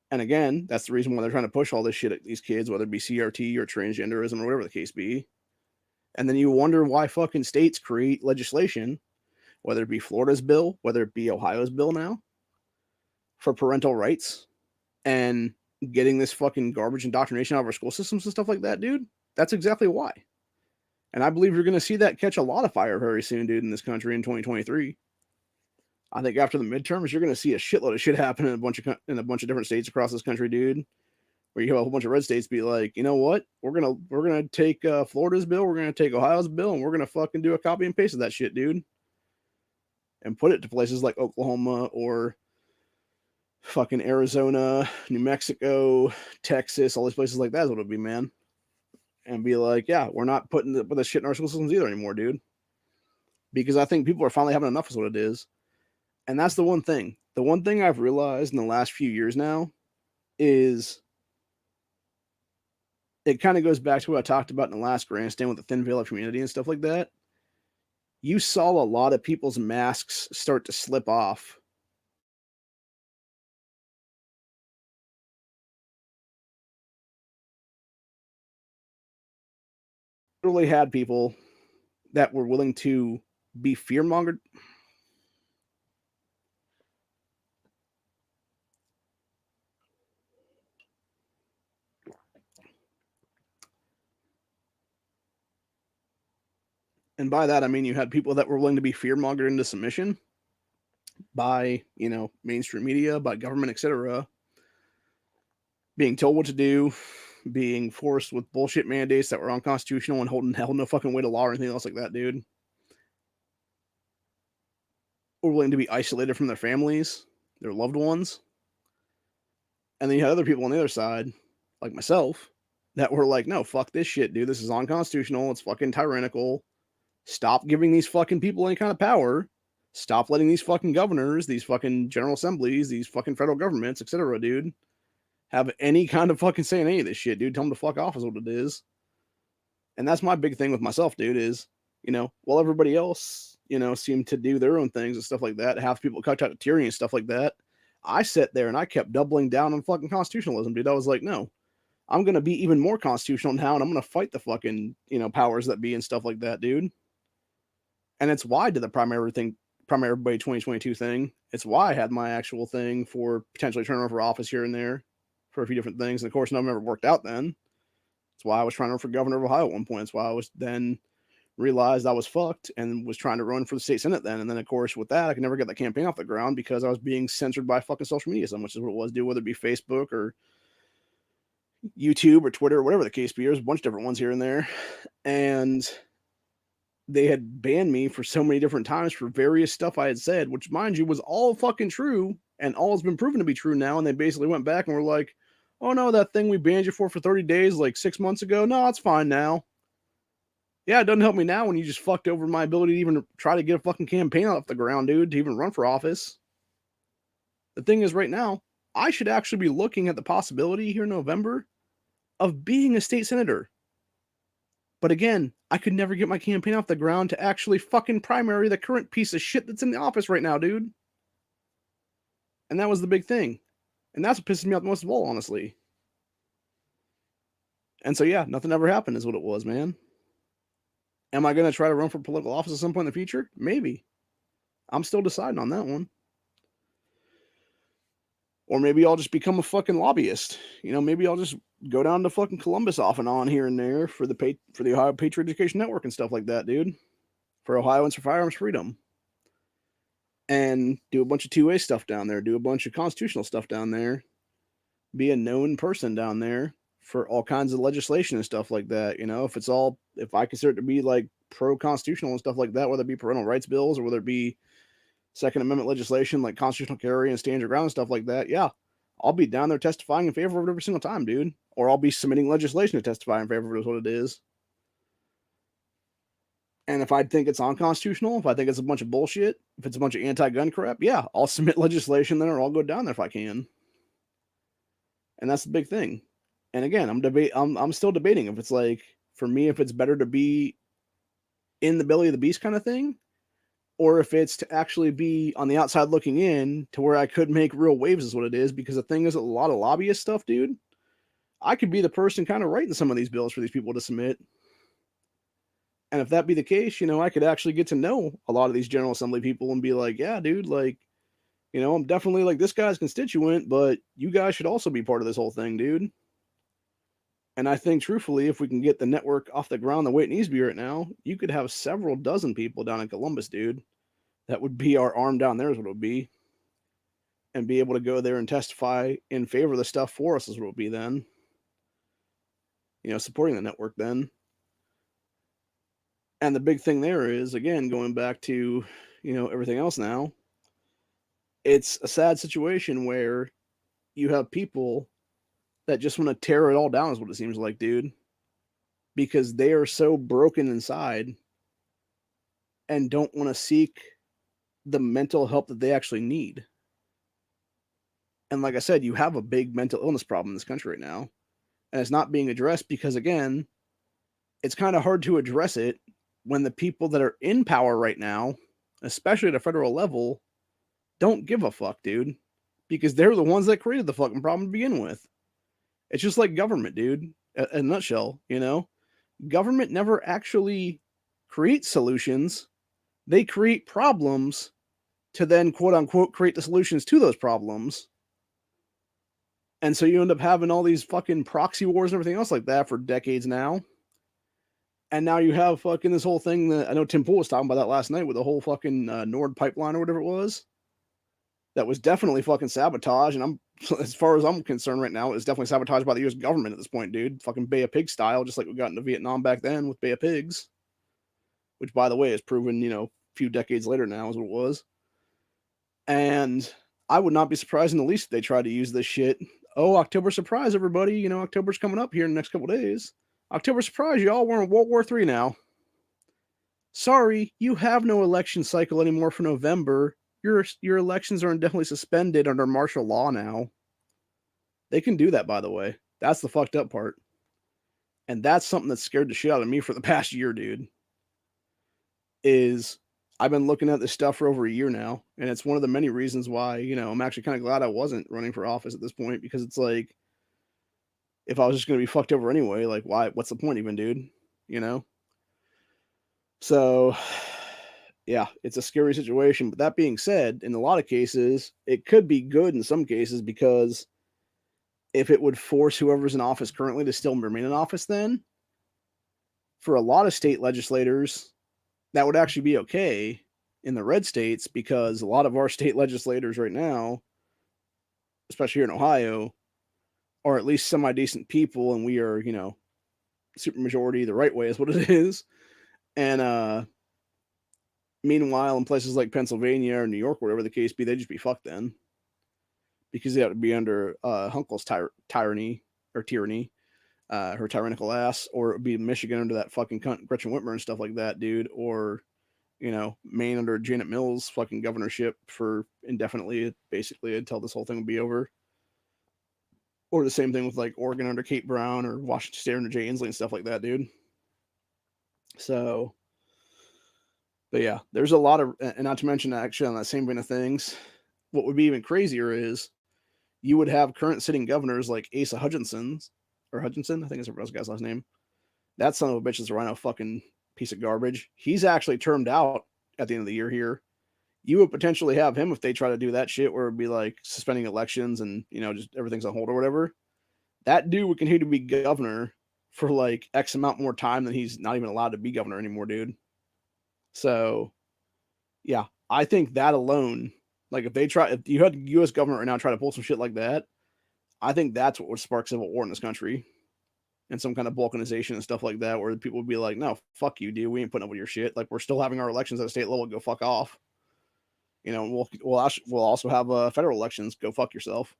and again, that's the reason why they're trying to push all this shit at these kids, whether it be CRT or transgenderism or whatever the case be. And then you wonder why fucking states create legislation, whether it be Florida's bill, whether it be Ohio's bill now, for parental rights and getting this fucking garbage indoctrination out of our school systems and stuff like that, dude. That's exactly why. And I believe you're going to see that catch a lot of fire very soon, dude, in this country in 2023. I think after the midterms, you're going to see a shitload of shit happen in a bunch of different states across this country, dude. Where you have a whole bunch of red states be like, you know what? We're gonna take Florida's bill, we're gonna take Ohio's bill, and we're gonna fucking do a copy and paste of that shit, dude, and put it to places like Oklahoma or fucking Arizona, New Mexico, Texas, all these places like that is what it'd be, man. And be like, yeah, we're not putting the shit in our school systems either anymore, dude. Because I think people are finally having enough is what it is. And that's the one thing. The one thing I've realized in the last few years now is it kind of goes back to what I talked about in the last Grandstand with the thin veil of community and stuff like that. You saw a lot of people's masks start to slip off. Literally had people that were willing to be fear-mongered. And by that, I mean you had people that were willing to be fear-mongered into submission by, mainstream media, by government, etc., being told what to do, being forced with bullshit mandates that were unconstitutional and holding hell no fucking weight of law or anything else like that, dude. Or willing to be isolated from their families, their loved ones. And then you had other people on the other side, like myself, that were like, no, fuck this shit, dude. This is unconstitutional. It's fucking tyrannical. Stop giving these fucking people any kind of power. Stop letting these fucking governors, these fucking general assemblies, these fucking federal governments, etc., dude, have any kind of fucking say in any of this shit, dude. Tell them to fuck off is what it is. And that's my big thing with myself, dude, is, while everybody else, seem to do their own things and stuff like that, half people cut out to tyranny and stuff like that, I sat there and I kept doubling down on fucking constitutionalism, dude. I was like, no, I'm going to be even more constitutional now, and I'm going to fight the fucking, powers that be and stuff like that, dude. And it's why I did the primary everybody 2022 thing. It's why I had my actual thing for potentially turning over for office here and there for a few different things. And of course, none of them ever worked out then. That's why I was trying to run for governor of Ohio at one point. That's why I was then realized I was fucked and was trying to run for the state senate then. And then, of course, with that, I could never get that campaign off the ground because I was being censored by fucking social media so much as what it was, dude, whether it be Facebook or YouTube or Twitter or whatever the case be. There's a bunch of different ones here and there. And they had banned me for so many different times for various stuff I had said, which, mind you, was all fucking true and all has been proven to be true now. And they basically went back and were like, oh, no, that thing we banned you for 30 days, like 6 months ago, no, it's fine now. Yeah, it doesn't help me now when you just fucked over my ability to even try to get a fucking campaign off the ground, dude, to even run for office. The thing is, right now, I should actually be looking at the possibility here in November of being a state senator. But again, I could never get my campaign off the ground to actually fucking primary the current piece of shit that's in the office right now, dude. And that was the big thing. And that's what pisses me off most of all, honestly. And so, yeah, nothing ever happened is what it was, man. Am I going to try to run for political office at some point in the future? Maybe. I'm still deciding on that one. Or maybe I'll just become a fucking lobbyist. You know, maybe I'll just go down to fucking Columbus off and on here and there for the Ohio Patriot Education Network and stuff like that, dude. For Ohioans for Firearms Freedom. And do a bunch of two-way stuff down there. Do a bunch of constitutional stuff down there. Be a known person down there for all kinds of legislation and stuff like that. You know, if I consider it to be like pro-constitutional and stuff like that, whether it be parental rights bills or whether it be Second Amendment legislation like constitutional carry and stand your ground and stuff like that, yeah, I'll be down there testifying in favor of it every single time, dude. Or I'll be submitting legislation to testify in favor of it, is what it is. And if I think it's unconstitutional, if I think it's a bunch of bullshit, if it's a bunch of anti-gun crap, yeah, I'll submit legislation then, or I'll go down there if I can. And that's the big thing. And again, I'm still debating if it's like, for me, if it's better to be in the belly of the beast kind of thing, or if it's to actually be on the outside looking in to where I could make real waves is what it is. Because the thing is, a lot of lobbyist stuff, dude, I could be the person kind of writing some of these bills for these people to submit. And if that be the case, you know, I could actually get to know a lot of these General Assembly people and be like, yeah, dude, like, you know, I'm definitely like this guy's constituent, but you guys should also be part of this whole thing, dude. And I think, truthfully, if we can get the network off the ground the way it needs to be right now, you could have several dozen people down in Columbus, dude. That would be our arm down there is what it would be. And be able to go there and testify in favor of the stuff for us is what it would be then. You know, supporting the network then. And the big thing there is, again, going back to, you know, everything else now, it's a sad situation where you have people that just want to tear it all down is what it seems like, dude. Because they are so broken inside and don't want to seek the mental help that they actually need. And like I said, you have a big mental illness problem in this country right now. And it's not being addressed because, again, it's kind of hard to address it when the people that are in power right now, especially at a federal level, don't give a fuck, dude. Because they're the ones that created the fucking problem to begin with. It's just like government, dude. In a nutshell, you know? Government never actually creates solutions. They create problems to then, quote unquote, create the solutions to those problems. And so you end up having all these fucking proxy wars and everything else like that for decades now. And now you have fucking this whole thing that I know Tim Pool was talking about that last night with the whole fucking Nord pipeline or whatever it was. That was definitely fucking sabotage. And as far as I'm concerned right now, it's definitely sabotaged by the US government at this point, dude. Fucking Bay of Pigs style, just like we got into Vietnam back then with Bay of Pigs. Which, by the way, is proven, you know, a few decades later now is what it was. And I would not be surprised in the least if they tried to use this shit. Oh, October surprise, everybody. You know, October's coming up here in the next couple days. October surprise, y'all. We're in World War III now. Sorry, you have no election cycle anymore for November. Your elections are indefinitely suspended under martial law now. They can do that, by the way. That's the fucked up part. And that's something that scared the shit out of me for the past year, dude. Is I've been looking at this stuff for over a year now, and it's one of the many reasons why, you know, I'm actually kind of glad I wasn't running for office at this point, because it's like, if I was just going to be fucked over anyway, like, why? What's the point even, dude? You know? So, yeah, it's a scary situation. But that being said, in a lot of cases, it could be good in some cases, because if it would force whoever's in office currently to still remain in office, then for a lot of state legislators, that would actually be okay in the red states, because a lot of our state legislators right now, especially here in Ohio, are at least semi-decent people, and we are, you know, super majority the right way is what it is. And meanwhile, in places like Pennsylvania or New York, whatever the case be, they'd just be fucked then, because they have to be under Hunkle's tyranny, her tyrannical ass, or it would be Michigan under that fucking cunt Gretchen Whitmer and stuff like that, dude, or Maine under Janet Mills' fucking governorship for indefinitely, basically until this whole thing will be over. Or the same thing with like Oregon under Kate Brown or Washington State under Jay Inslee and stuff like that, dude. So, but yeah, there's a lot of, and not to mention actually on that same vein of things, what would be even crazier is you would have current sitting governors like Asa Hutchinson, I think is the guy's last name. That son of a bitch is a rhino fucking piece of garbage. He's actually termed out at the end of the year here. You would potentially have him if they try to do that shit where it'd be like suspending elections and, just everything's on hold or whatever. That dude would continue to be governor for like X amount more time than he's not even allowed to be governor anymore, dude. So, yeah, I think that alone, like if you had the U.S. government right now try to pull some shit like that, I think that's what would spark civil war in this country and some kind of balkanization and stuff like that, where people would be like, no, fuck you, dude. We ain't putting up with your shit. Like, we're still having our elections at a state level. Go fuck off. We'll also have federal elections. Go fuck yourself.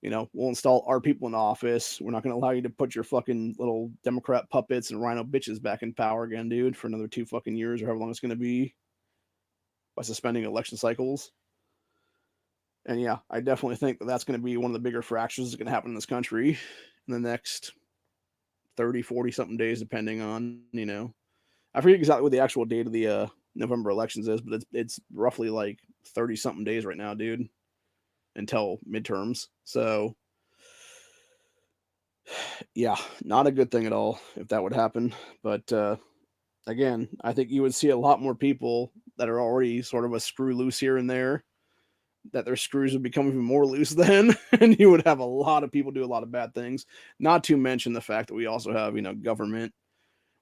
We'll install our people in office. We're not going to allow you to put your fucking little Democrat puppets and rhino bitches back in power again, dude, for another 2 fucking years or however long it's going to be by suspending election cycles. And yeah, I definitely think that that's going to be one of the bigger fractures that's going to happen in this country in the next 30, 40 something days, depending on, I forget exactly what the actual date of the November elections is, but it's roughly like 30 something days right now, dude, until midterms. So yeah, not a good thing at all if that would happen. But again, I think you would see a lot more people that are already sort of a screw loose here and there, that their screws would become even more loose then, and you would have a lot of people do a lot of bad things. Not to mention the fact that we also have, government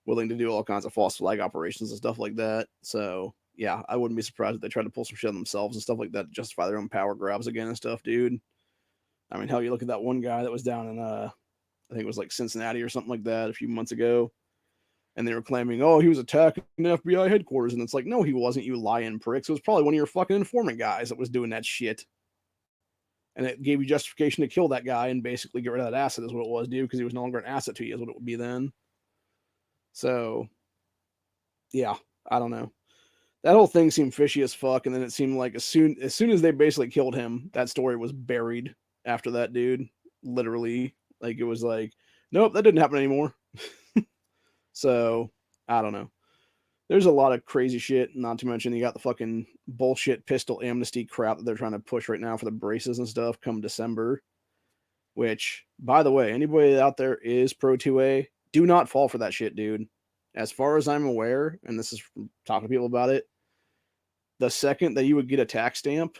willing to do all kinds of false flag operations and stuff like that. So yeah, I wouldn't be surprised if they try to pull some shit on themselves and stuff like that to justify their own power grabs again and stuff, dude. I mean, hell, you look at that one guy that was down in I think it was like Cincinnati or something like that a few months ago, and they were claiming, oh, he was attacking the FBI headquarters, and it's like, no, he wasn't, you lying pricks. It was probably one of your fucking informant guys that was doing that shit. And it gave you justification to kill that guy and basically get rid of that asset is what it was, dude, because he was no longer an asset to you is what it would be then. So, yeah, I don't know. That whole thing seemed fishy as fuck, and then it seemed like as soon as they basically killed him, that story was buried after that, dude. Literally. Like, it was like, nope, that didn't happen anymore. So, I don't know. There's a lot of crazy shit, not to mention you got the fucking bullshit pistol amnesty crap that they're trying to push right now for the braces and stuff come December. Which, by the way, anybody out there is pro 2A, do not fall for that shit, dude. As far as I'm aware, and this is from talking to people about it, the second that you would get a tax stamp,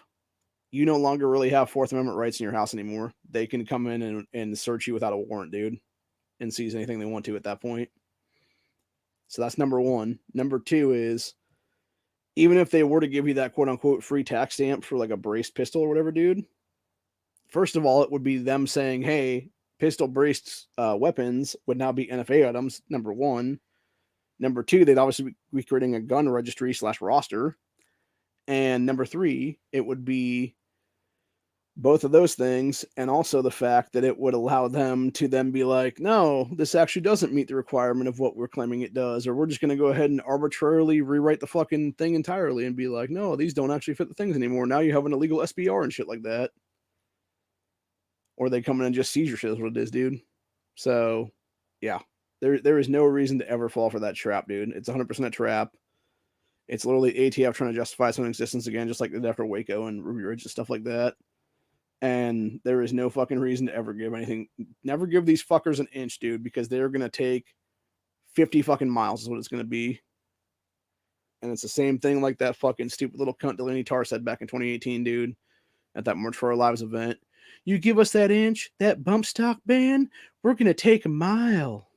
you no longer really have Fourth Amendment rights in your house anymore. They can come in and search you without a warrant, dude, and seize anything they want to at that point. So that's number one. Number two is, even if they were to give you that quote unquote free tax stamp for like a braced pistol or whatever, dude, first of all, it would be them saying, hey, pistol braced weapons would now be NFA items, number one. Number two, they'd obviously be creating a gun registry / roster. And number three, it would be both of those things, and also the fact that it would allow them to then be like, no, this actually doesn't meet the requirement of what we're claiming it does, or we're just going to go ahead and arbitrarily rewrite the fucking thing entirely and be like, no, these don't actually fit the things anymore. Now you have an illegal SBR and shit like that. Or they come in and just seize your shit is what it is, dude. So, yeah, there is no reason to ever fall for that trap, dude. It's 100% a trap. It's literally ATF trying to justify its own existence again, just like they did after Waco and Ruby Ridge and stuff like that. And there is no fucking reason to ever give anything. Never give these fuckers an inch, dude, because they're going to take 50 fucking miles is what it's going to be. And it's the same thing like that fucking stupid little cunt Delaney Tarr said back in 2018, dude, at that March for Our Lives event. You give us that inch, that bump stock ban, we're going to take a mile.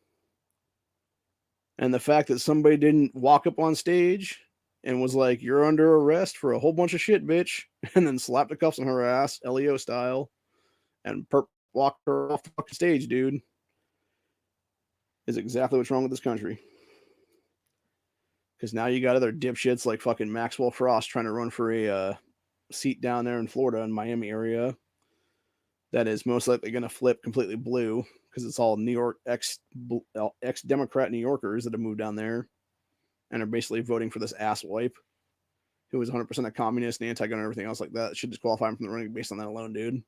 And the fact that somebody didn't walk up on stage and was like, you're under arrest for a whole bunch of shit, bitch, and then slapped the cuffs on her ass, LEO style, and walked her off the fucking stage, dude, is exactly what's wrong with this country. Because now you got other dipshits like fucking Maxwell Frost trying to run for a seat down there in Florida and Miami area that is most likely going to flip completely blue because it's all New York ex-Democrat New Yorkers that have moved down there. and are basically voting for this asswipe who is 100% a communist and anti-gun and everything else like that. It should disqualify him from the running based on that alone, dude.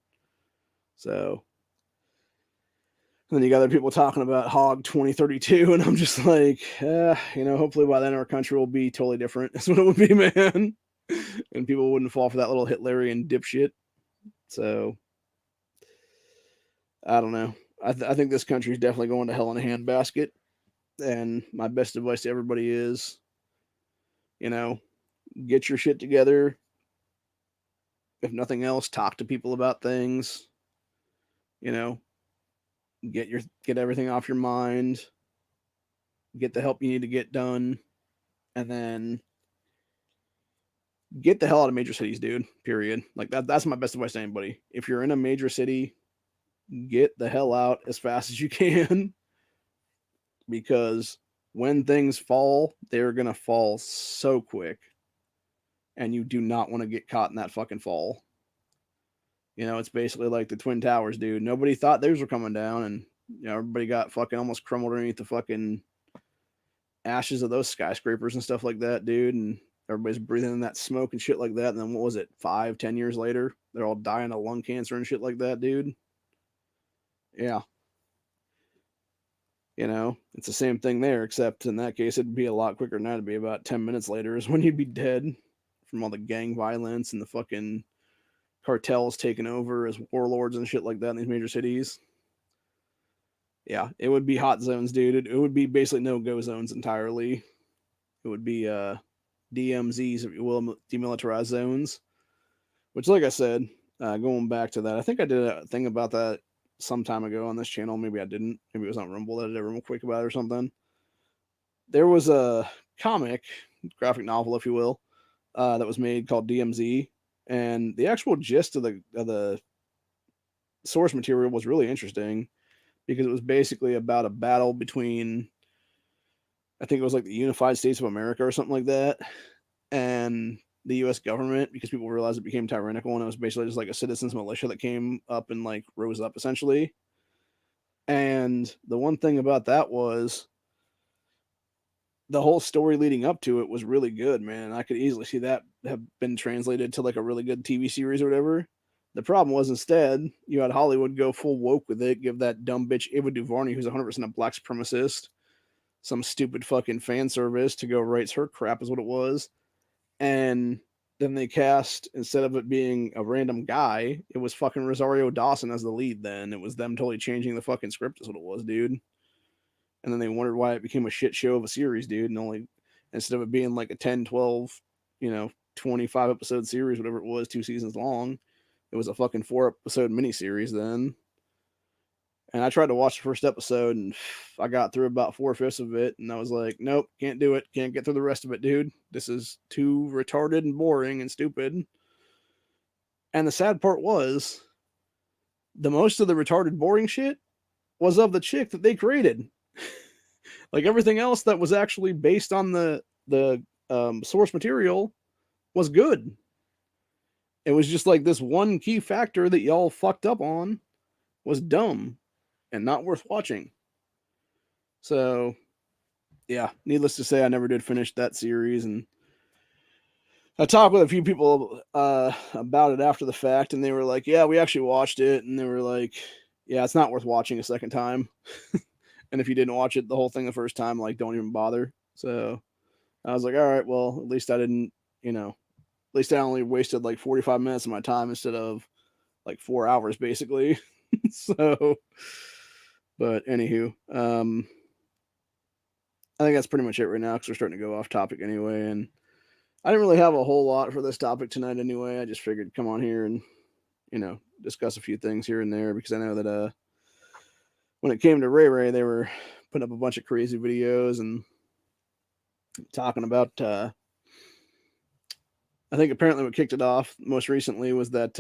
So, and then you got other people talking about Hog 2032, and I'm just like, hopefully by then our country will be totally different. That's what it would be, man. And people wouldn't fall for that little Hitlerian dipshit. So, I don't know. I think this country is definitely going to hell in a handbasket. And my best advice to everybody is, get your shit together. If nothing else, talk to people about things. Get everything off your mind. Get the help you need to get done. And then get the hell out of major cities, dude. Period. Like that's my best advice to anybody. If you're in a major city, get the hell out as fast as you can. Because when things fall, they're gonna fall so quick. And you do not want to get caught in that fucking fall. It's basically like the Twin Towers, dude. Nobody thought theirs were coming down, and everybody got fucking almost crumbled underneath the fucking ashes of those skyscrapers and stuff like that, dude. And everybody's breathing in that smoke and shit like that. And then what was it, 5-10 years later, they're all dying of lung cancer and shit like that, dude. Yeah. It's the same thing there, except in that case, it'd be a lot quicker than that. It'd be about 10 minutes later is when you'd be dead from all the gang violence and the fucking cartels taking over as warlords and shit like that in these major cities. Yeah, it would be hot zones, dude. It would be basically no-go zones entirely. It would be DMZs, if you will, demilitarized zones. Which, like I said, going back to that, I think I did a thing about that some time ago on this channel. Maybe I didn't. Maybe it was on Rumble that I did a real quick about it or something. There was a comic, graphic novel, if you will, that was made called DMZ, and the actual gist of the source material was really interesting because it was basically about a battle between, I think it was like the Unified States of America or something like that, and the U.S. government, because people realized it became tyrannical, and it was basically just like a citizens militia that came up and like rose up essentially. And the one thing about that was the whole story leading up to it was really good, man. I could easily see that have been translated to like a really good TV series or whatever. The problem was instead, you had Hollywood go full woke with it, give that dumb bitch Ava DuVernay, who's 100% a black supremacist, some stupid fucking fan service to go write her crap is what it was. And then they cast, instead of it being a random guy, it was fucking Rosario Dawson as the lead then. It was them totally changing the fucking script is what it was, dude. And then they wondered why it became a shit show of a series, dude. And only, instead of it being like a 10, 12, 25 episode series, whatever it was, 2 seasons long, it was a fucking 4-episode miniseries then. And I tried to watch the first episode, and I got through about 4/5 of it, and I was like, nope, can't do it. Can't get through the rest of it, dude. This is too retarded and boring and stupid. And the sad part was, the most of the retarded, boring shit was of the chick that they created. Like everything else that was actually based on the source material was good. It was just like this one key factor that y'all fucked up on was dumb and not worth watching. So, yeah, needless to say, I never did finish that series, and I talked with a few people about it after the fact, and they were like, "Yeah, we actually watched it," and they were like, "Yeah, it's not worth watching a second time." And if you didn't watch it the whole thing the first time, like, don't even bother. So I was like, all right, well, at least I didn't, at least I only wasted like 45 minutes of my time instead of like 4 hours, basically. So, but anywho, I think that's pretty much it right now because we're starting to go off topic anyway. And I didn't really have a whole lot for this topic tonight anyway. I just figured come on here and, discuss a few things here and there because I know that when it came to Ray Ray, they were putting up a bunch of crazy videos and talking about, I think apparently what kicked it off most recently was that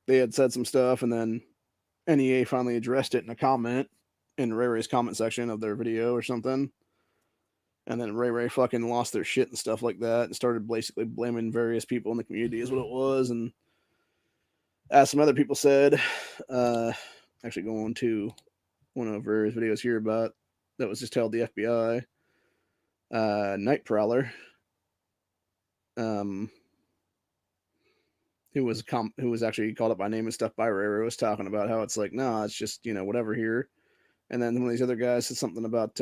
they had said some stuff and then NEA finally addressed it in a comment in Ray Ray's comment section of their video or something. And then Ray Ray fucking lost their shit and stuff like that and started basically blaming various people in the community is what it was. And as some other people said, actually going to one of Ray Ray's videos here about that was just held the FBI. Night Prowler, um, who was actually called up by name and stuff by Rare, was talking about how it's like, nah, it's just whatever here. And then one of these other guys said something about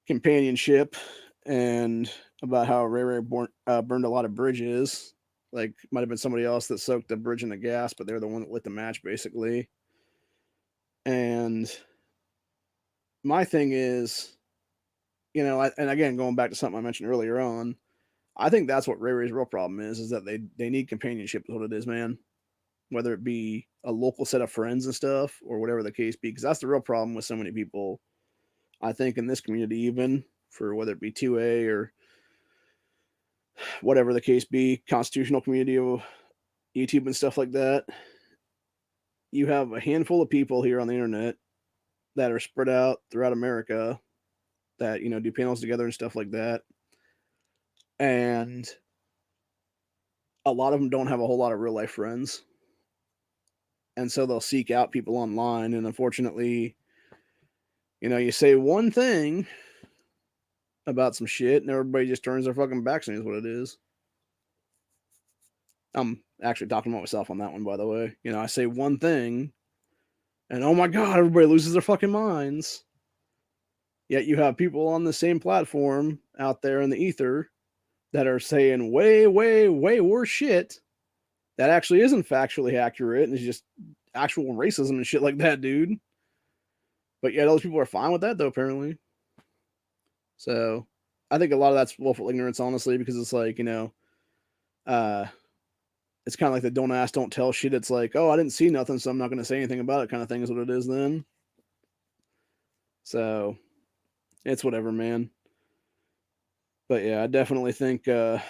companionship and about how Rare burned a lot of bridges. Like, might have been somebody else that soaked the bridge in the gas, but they're the one that lit the match, basically. And my thing is, and again, going back to something I mentioned earlier on, I think that's what Ray Ray's real problem is that they need companionship is what it is, man. Whether it be a local set of friends and stuff or whatever the case be, because that's the real problem with so many people. I think in this community, even for whether it be 2A or whatever the case be, constitutional community of YouTube and stuff like that, you have a handful of people here on the internet that are spread out throughout America that do panels together and stuff like that, and a lot of them don't have a whole lot of real life friends, and so they'll seek out people online, and unfortunately, you say one thing about some shit and everybody just turns their fucking backs on you is what it is. I'm actually talking about myself on that one, by the way. I say one thing and oh my god, everybody loses their fucking minds. Yet you have people on the same platform out there in the ether that are saying way, way, way worse shit that actually isn't factually accurate and is just actual racism and shit like that, dude. But yet those people are fine with that, though, apparently. So I think a lot of that's willful ignorance, honestly, because it's like, it's kind of like the don't ask, don't tell shit. It's like, oh, I didn't see nothing, so I'm not going to say anything about it kind of thing is what it is then. So it's whatever, man. But yeah, I definitely think things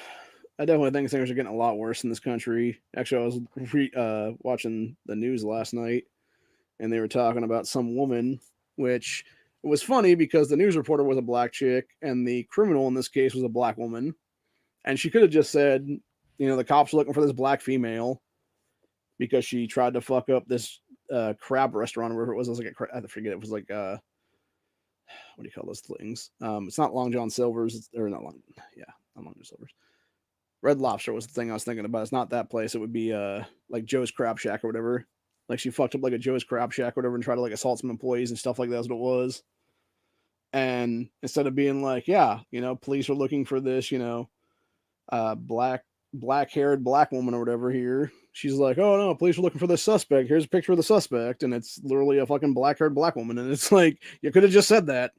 are getting a lot worse in this country. Actually, I was watching the news last night, and they were talking about some woman, which was funny because the news reporter was a black chick, and the criminal in this case was a black woman, and she could have just said, the cops are looking for this black female because she tried to fuck up this crab restaurant or whatever it was. I forget. It was like what do you call those things? It's not Long John Silver's, or not Long, yeah, not Long John Silver's. Red Lobster was the thing I was thinking about. It's not that place. It would be like Joe's Crab Shack or whatever. Like she fucked up like a Joe's Crab Shack or whatever and tried to like assault some employees and stuff like that. That's what it was. And instead of being like, yeah, police are looking for this, black haired black woman or whatever here. She's like, oh no, police are looking for this suspect. Here's a picture of the suspect, and it's literally a fucking black haired black woman. And it's like, you could have just said that,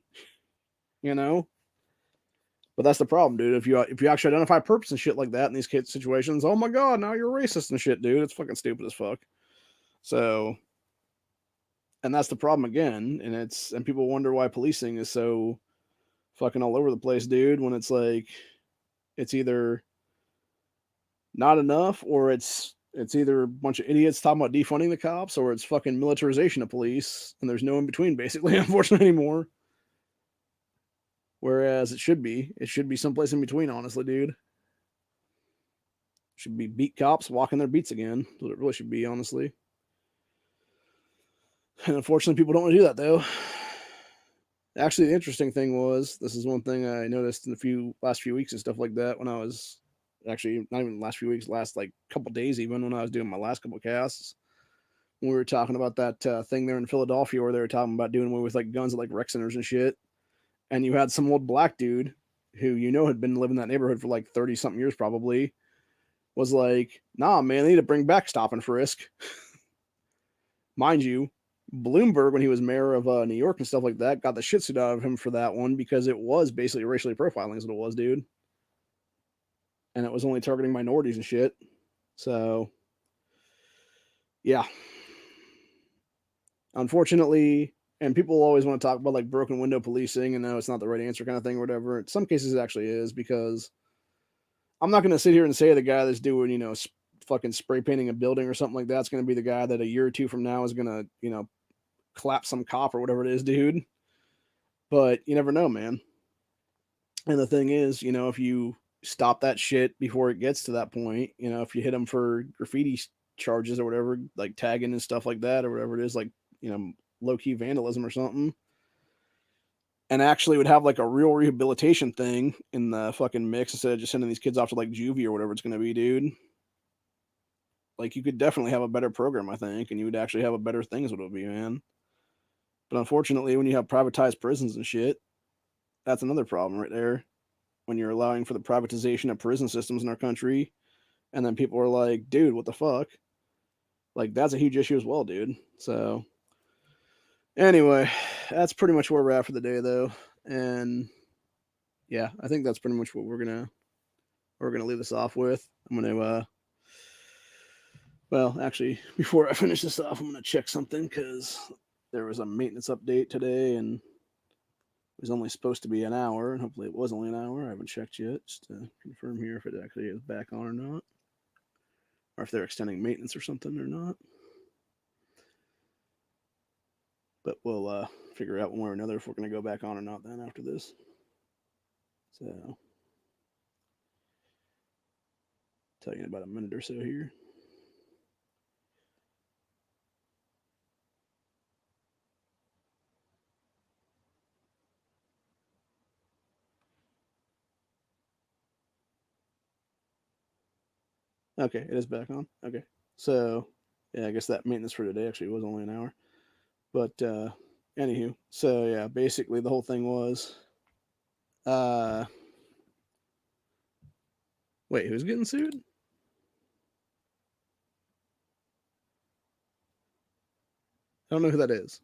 But that's the problem, dude. If you actually identify purpose and shit like that in these situations, oh my god, now you're racist and shit, dude. It's fucking stupid as fuck. So, and that's the problem again, and people wonder why policing is so fucking all over the place, dude. When it's like, it's either not enough, or it's either a bunch of idiots talking about defunding the cops, or it's fucking militarization of police, and there's no in between, basically, unfortunately, anymore. Whereas it should be someplace in between, honestly, dude. Should be beat cops walking their beats again. That's what it really should be, honestly. And unfortunately, people don't want to do that, though. Actually, the interesting thing was, this is one thing I noticed in the last few weeks and stuff like that when I was, actually, not even the last few weeks, last like couple days even, when I was doing my last couple casts. When we were talking about that thing there in Philadelphia where they were talking about doing away with like guns at like rec centers and shit. And you had some old black dude who had been living in that neighborhood for like 30 something years probably, was like, nah, man, they need to bring back stop and frisk. Mind you, Bloomberg, when he was mayor of New York and stuff like that, got the shit suit out of him for that one because it was basically racially profiling is what it was, dude. And it was only targeting minorities and shit. So, yeah. Unfortunately, and people always want to talk about like broken window policing and no, it's not the right answer kind of thing or whatever. In some cases, it actually is, because I'm not going to sit here and say the guy that's doing, fucking spray painting a building or something like that's going to be the guy that a year or two from now is going to, clap some cop or whatever it is, dude. But you never know, man. And the thing is, if you stop that shit before it gets to that point, if you hit them for graffiti charges or whatever, like tagging and stuff like that or whatever it is, like, low key vandalism or something, and actually would have like a real rehabilitation thing in the fucking mix instead of just sending these kids off to like juvie or whatever it's going to be, dude. Like, you could definitely have a better program, I think, and you would actually have a better thing is what it would be, man. But unfortunately, when you have privatized prisons and shit, that's another problem right there. When you're allowing for the privatization of prison systems in our country, and then people are like, dude, what the fuck? Like, that's a huge issue as well, dude. So, anyway, that's pretty much where we're at for the day, though. And yeah, I think that's pretty much what we're gonna leave this off with. I'm gonna well, actually, before I finish this off, I'm gonna check something because there was a maintenance update today, and it was only supposed to be an hour, and hopefully it was only an hour. I haven't checked yet just to confirm here if it actually is back on or not, or if they're extending maintenance or something or not. But we'll figure out one way or another if we're going to go back on or not then after this. So, tell you in about a minute or so here. Okay, it is back on. Okay. So, yeah, I guess that maintenance for today actually was only an hour. But anywho, so yeah, basically the whole thing was uh wait, who's getting sued? I don't know who that is.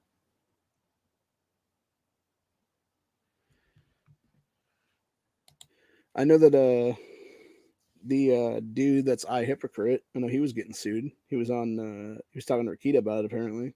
I know that the dude that's I Hypocrite, I know he was getting sued. He was talking to Rakita about it apparently.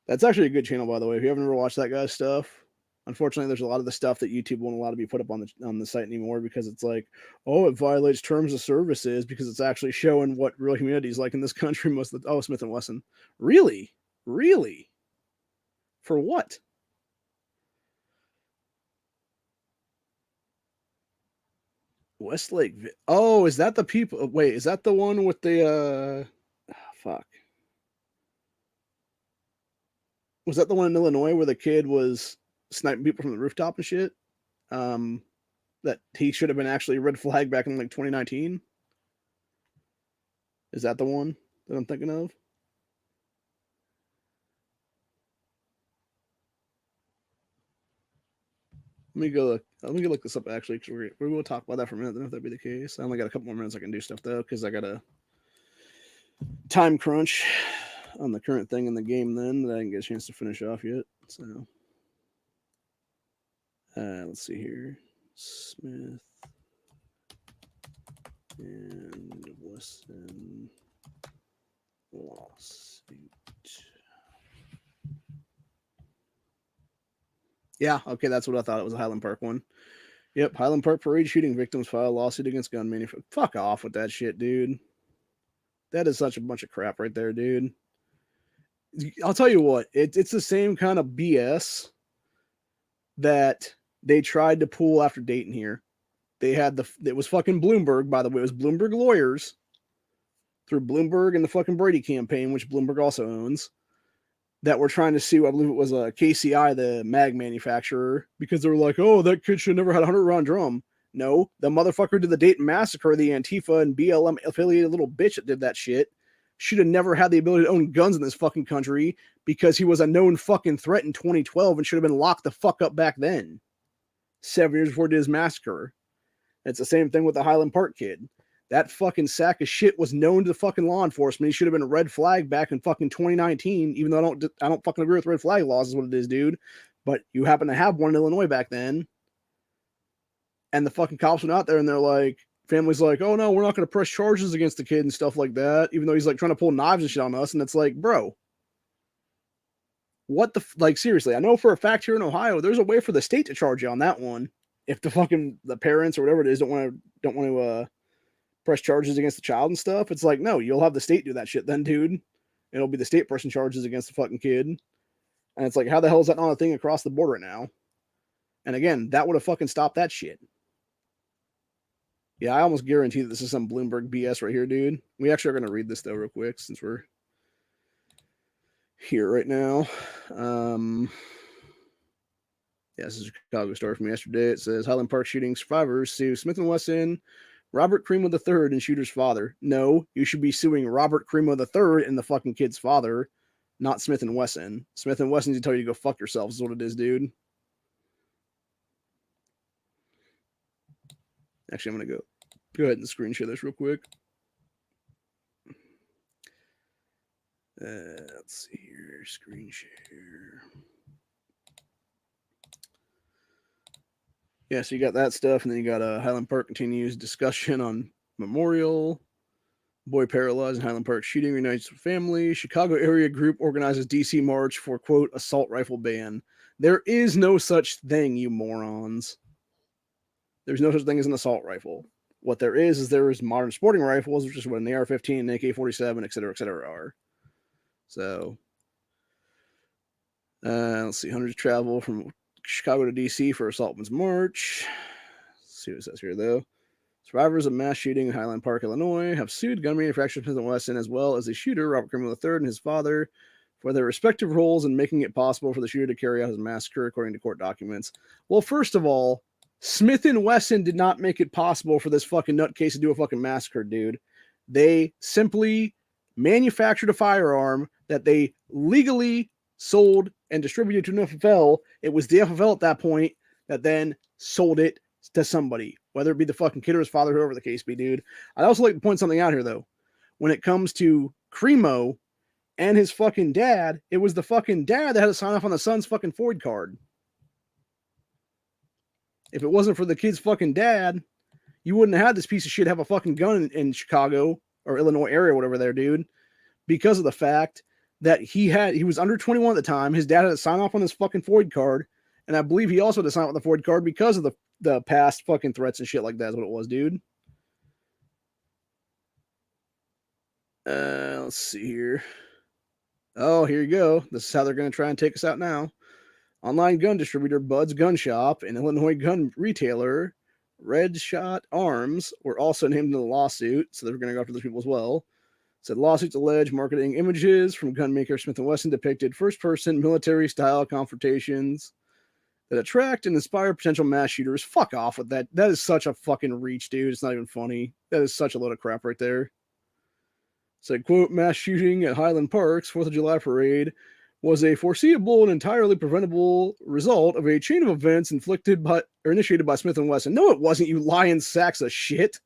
That's actually a good channel, by the way. If you haven't ever watched that guy's stuff, unfortunately, there's a lot of the stuff that YouTube won't allow to be put up on the site anymore because it's like, oh, it violates terms of services because it's actually showing what real humanity is like in this country. Most of the Smith and Wesson, really, really, for what? Westlake. Oh, is that the people? Wait, is that the one with the fuck? Was that the one in Illinois where the kid was sniping people from the rooftop and shit? Um, that he should have been actually red flag back in like 2019. Is that the one that I'm thinking of? Let me go look. Let me go look this up actually, because we will talk about that for a minute. Then if that be the case, I only got a couple more minutes I can do stuff though, because I got a time crunch on the current thing in the game. Then that I didn't get a chance to finish off yet. So let's see here. Smith and Wesson lawsuit. Yeah, okay, that's what I thought. It was a Highland Park one. Yep, Highland Park parade shooting victims file a lawsuit against gun manufacturers. Fuck off with that shit, dude. That is such a bunch of crap right there, dude. I'll tell you what, it's the same kind of BS that they tried to pull after Dayton here. It was fucking Bloomberg, by the way. It was Bloomberg lawyers through Bloomberg and the fucking Brady campaign, which Bloomberg also owns, that were trying to sue, I believe it was KCI, the mag manufacturer, because they were like, oh, that kid should never had a 100-round drum. No, the motherfucker did the Dayton massacre, the Antifa and BLM affiliated little bitch that did that shit, should have never had the ability to own guns in this fucking country because he was a known fucking threat in 2012 and should have been locked the fuck up back then, 7 years before he did his massacre. It's the same thing with the Highland Park kid. That fucking sack of shit was known to the fucking law enforcement. He should have been a red flag back in fucking 2019, even though I don't fucking agree with red flag laws is what it is, dude. But you happen to have one in Illinois back then. And the fucking cops went out there and they're like, family's like, oh no, we're not going to press charges against the kid and stuff like that, even though he's like trying to pull knives and shit on us. And it's like, bro, what the, like, seriously, I know for a fact here in Ohio, there's a way for the state to charge you on that one. If the parents or whatever it is don't want to press charges against the child and stuff, it's like, no, you'll have the state do that shit then, dude. It'll be the state pressing charges against the fucking kid. And it's like, how the hell is that not a thing across the border now? And again, that would have fucking stopped that shit. Yeah, I almost guarantee that this is some Bloomberg BS right here, dude. We actually are going to read this, though, real quick, since we're here right now. Yeah, this is a Chicago story from yesterday. It says Highland Park shooting survivors sue Smith & Wesson, Robert Cremo III, and shooter's father. No, you should be suing Robert Cremo III and the fucking kid's father, not Smith & Wesson. Smith & Wesson needs to tell you to go fuck yourselves is what it is, dude. Actually, I'm going to go ahead and screen share this real quick. Let's see here. Screen share. Yeah, so you got that stuff, and then you got Highland Park continues discussion on memorial. Boy paralyzed in Highland Park shooting reunites family. Chicago area group organizes DC march for, quote, assault rifle ban. There is no such thing, you morons. There's no such thing as an assault rifle. What there is modern sporting rifles, which is what an AR-15, an AK-47, et cetera, are. So, let's see. Hundreds travel from Chicago to DC for assault weapons march. Let's see what it says here, though. Survivors of mass shooting in Highland Park, Illinois, have sued gun manufacturer Smith & Wesson as well as the shooter, Robert Cremo III, and his father for their respective roles in making it possible for the shooter to carry out his massacre, according to court documents. Well, first of all, Smith & Wesson did not make it possible for this fucking nutcase to do a fucking massacre, dude. They simply manufactured a firearm that they legally sold and distributed to an FFL. It was the FFL at that point that then sold it to somebody, whether it be the fucking kid or his father, whoever the case be, dude. I'd also like to point something out here, though. When it comes to Cremo and his fucking dad, it was the fucking dad that had to sign off on the son's fucking Ford card. If it wasn't for the kid's fucking dad, you wouldn't have had this piece of shit have a fucking gun in Chicago or Illinois area, whatever there, dude, because of the fact that he was under 21 at the time. His dad had to sign off on his fucking Ford card, and I believe he also had to sign off on the Ford card because of the past fucking threats and shit like that is what it was, dude. Let's see here. Oh, here you go. This is how they're going to try and take us out now. Online gun distributor Bud's Gun Shop and Illinois gun retailer Red Shot Arms were also named in the lawsuit, so they're going to go after those people as well. It said lawsuits allege marketing images from gunmaker Smith & Wesson depicted first-person military-style confrontations that attract and inspire potential mass shooters. Fuck off with that. That is such a fucking reach, dude. It's not even funny. That is such a load of crap right there. Said, quote, mass shooting at Highland Park's 4th of July parade was a foreseeable and entirely preventable result of a chain of events initiated by Smith & Wesson. No, it wasn't, you lying sacks of shit.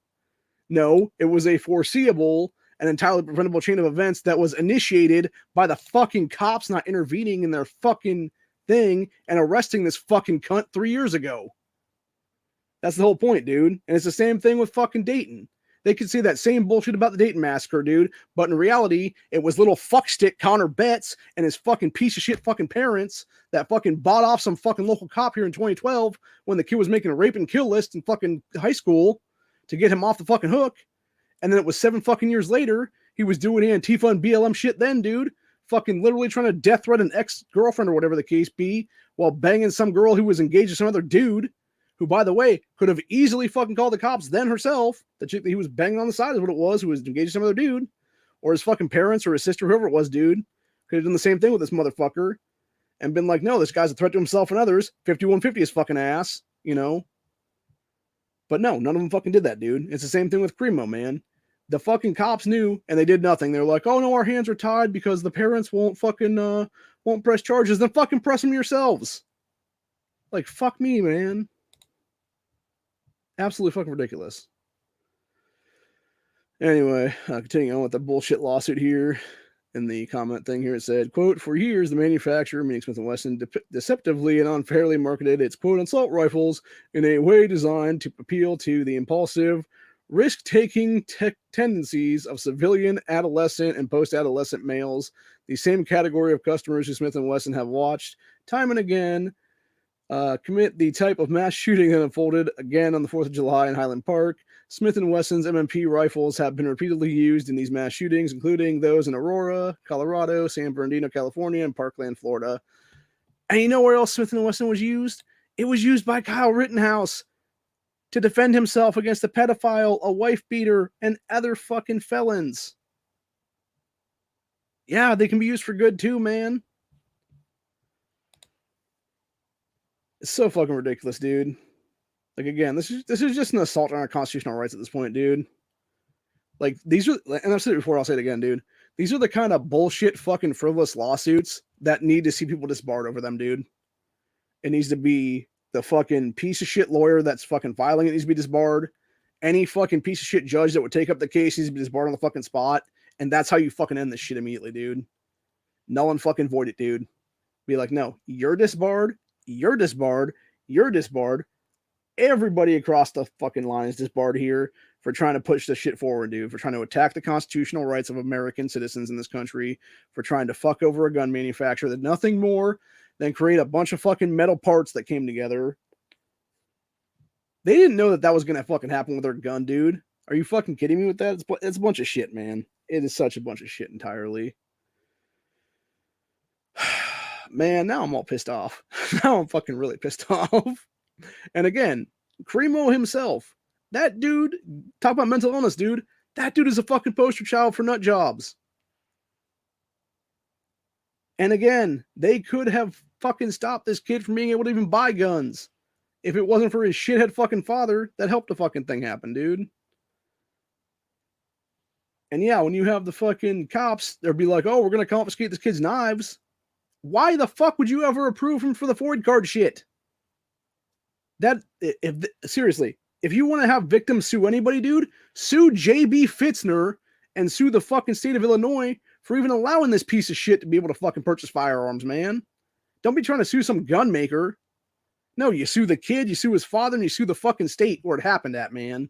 No, it was a foreseeable and entirely preventable chain of events that was initiated by the fucking cops not intervening in their fucking thing and arresting this fucking cunt 3 years ago. That's the whole point, dude. And it's the same thing with fucking Dayton. They could say that same bullshit about the Dayton massacre, dude, but in reality, it was little fuckstick Connor Betts and his fucking piece of shit fucking parents that fucking bought off some fucking local cop here in 2012 when the kid was making a rape and kill list in fucking high school to get him off the fucking hook. And then it was 7 fucking years later, he was doing Antifa and BLM shit then, dude. Fucking literally trying to death threat an ex-girlfriend or whatever the case be while banging some girl who was engaged to some other dude who, by the way, could have easily fucking called the cops then herself. The chick that he was banging on the side is what it was, who was engaged to some other dude. Or his fucking parents or his sister, whoever it was, dude. Could have done the same thing with this motherfucker and been like, no, this guy's a threat to himself and others. 5150 his fucking ass, you know? But no, none of them fucking did that, dude. It's the same thing with Cremo, man. The fucking cops knew and they did nothing. They were like, oh no, our hands are tied because the parents won't fucking, won't press charges. Then fucking press them yourselves. Like, fuck me, man. Absolutely fucking ridiculous. Anyway, continuing on with the bullshit lawsuit here. In the comment thing here, it said, quote, for years, the manufacturer, meaning Smith & Wesson, deceptively and unfairly marketed its, quote, assault rifles in a way designed to appeal to the impulsive, risk-taking tendencies of civilian, adolescent, and post-adolescent males, the same category of customers who Smith & Wesson have watched time and again commit the type of mass shooting that unfolded again on the 4th of July in Highland Park. Smith & Wesson's M&P rifles have been repeatedly used in these mass shootings, including those in Aurora, Colorado, San Bernardino, California, and Parkland, Florida. And you know where else Smith & Wesson was used? It was used by Kyle Rittenhouse to defend himself against a pedophile, a wife beater, and other fucking felons. Yeah, they can be used for good too, man. It's so fucking ridiculous, dude. Like, again, this is just an assault on our constitutional rights at this point, dude. Like, these are, and I've said it before, I'll say it again, dude. These are the kind of bullshit fucking frivolous lawsuits that need to see people disbarred over them, dude. It needs to be the fucking piece of shit lawyer that's fucking filing it needs to be disbarred. Any fucking piece of shit judge that would take up the case needs to be disbarred on the fucking spot. And that's how you fucking end this shit immediately, dude. Null and fucking void it, dude. Be like, no, you're disbarred, you're disbarred, you're disbarred. Everybody across the fucking line is disbarred here for trying to push this shit forward, dude, for trying to attack the constitutional rights of American citizens in this country, for trying to fuck over a gun manufacturer that nothing more than create a bunch of fucking metal parts that came together. They didn't know that that was going to fucking happen with their gun, dude. Are you fucking kidding me with that? It's a bunch of shit, man. It is such a bunch of shit entirely. Man, now I'm all pissed off. Now I'm fucking really pissed off. And again, Cremo himself, that dude, talk about mental illness, dude. That dude is a fucking poster child for nut jobs. And again, they could have fucking stopped this kid from being able to even buy guns if it wasn't for his shithead fucking father that helped the fucking thing happen, dude. And yeah, when you have the fucking cops, they'll be like, oh, we're going to confiscate this kid's knives. Why the fuck would you ever approve him for the Ford card shit? That, seriously, if you want to have victims sue anybody, dude, sue J.B. Fitzner and sue the fucking state of Illinois for even allowing this piece of shit to be able to fucking purchase firearms, man. Don't be trying to sue some gun maker. No, you sue the kid, you sue his father, and you sue the fucking state where it happened at, man.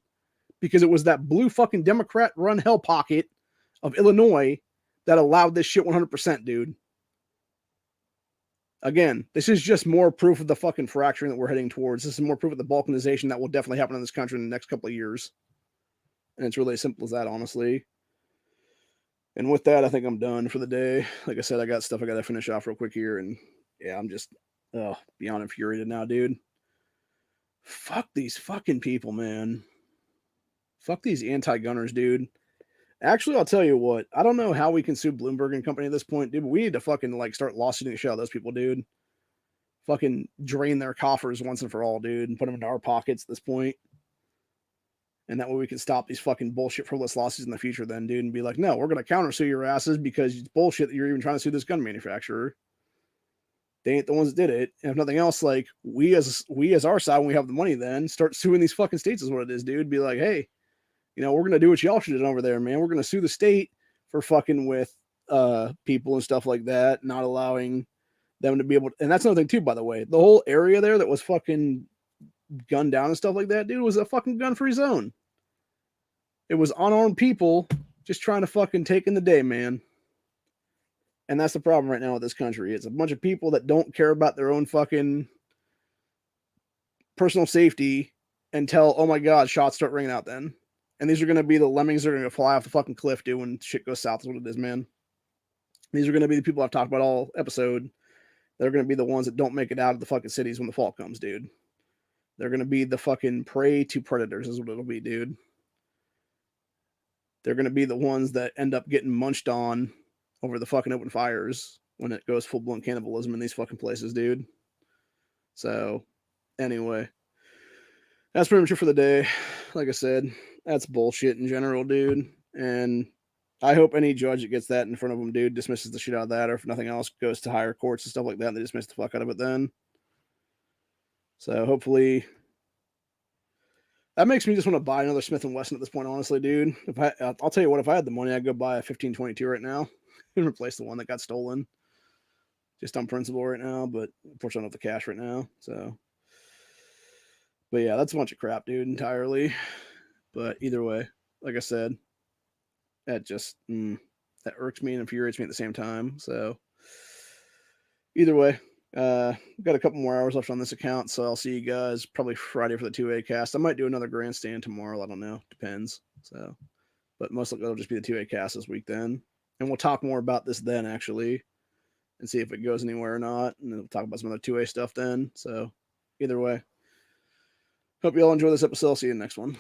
Because it was that blue fucking Democrat-run hell pocket of Illinois that allowed this shit 100%, dude. Again, this is just more proof of the fucking fracturing that we're heading towards. This is more proof of the balkanization that will definitely happen in this country in the next couple of years. And it's really as simple as that, honestly. And with that, I think I'm done for the day. Like I said, I got stuff I got to finish off real quick here. And yeah, I'm just beyond infuriated now, dude. Fuck these fucking people, man. Fuck these anti-gunners, dude. Actually, I'll tell you what. I don't know how we can sue Bloomberg and company at this point, dude, but we need to fucking like start lawsuiting the shit out of those people, dude. Fucking drain their coffers once and for all, dude, and put them into our pockets at this point. And that way we can stop these fucking bullshit frivolous lawsuits in the future then, dude, and be like, no, we're going to countersue your asses because it's bullshit that you're even trying to sue this gun manufacturer. They ain't the ones that did it. And if nothing else, like, we as our side, when we have the money then, start suing these fucking states is what it is, dude. Be like, hey, you know, we're going to do what y'all should have done over there, man. We're going to sue the state for fucking with people and stuff like that, not allowing them to be able to, and that's another thing too, by the way. The whole area there that was fucking gunned down and stuff like that, dude, was a fucking gun-free zone. It was unarmed people just trying to fucking take in the day, man. And that's the problem right now with this country. It's a bunch of people that don't care about their own fucking personal safety until, oh my God, shots start ringing out then. And these are going to be the lemmings that are going to fly off the fucking cliff, dude, when shit goes south is what it is, man. These are going to be the people I've talked about all episode. They're going to be the ones that don't make it out of the fucking cities when the fall comes, dude. They're going to be the fucking prey to predators is what it'll be, dude. They're going to be the ones that end up getting munched on over the fucking open fires when it goes full-blown cannibalism in these fucking places, dude. So, anyway. That's pretty much it for the day. Like I said, that's bullshit in general, dude. And I hope any judge that gets that in front of them, dude, dismisses the shit out of that, or if nothing else, goes to higher courts and stuff like that, and they dismiss the fuck out of it then. So hopefully that makes me just want to buy another Smith & Wesson at this point, honestly, dude. I'll tell you what, if I had the money, I'd go buy a 1522 right now and replace the one that got stolen. Just on principle right now, but unfortunately I don't have the cash right now, so. But yeah, that's a bunch of crap, dude, entirely. But either way, like I said, that just that irks me and infuriates me at the same time. So either way, got a couple more hours left on this account, so I'll see you guys probably Friday for the 2A cast. I might do another Grandstand tomorrow. I don't know. Depends. So, but most likely it'll just be the 2A cast this week then. And we'll talk more about this then, actually, and see if it goes anywhere or not. And then we'll talk about some other 2A stuff then. So either way, hope you all enjoy this episode. I'll see you in the next one.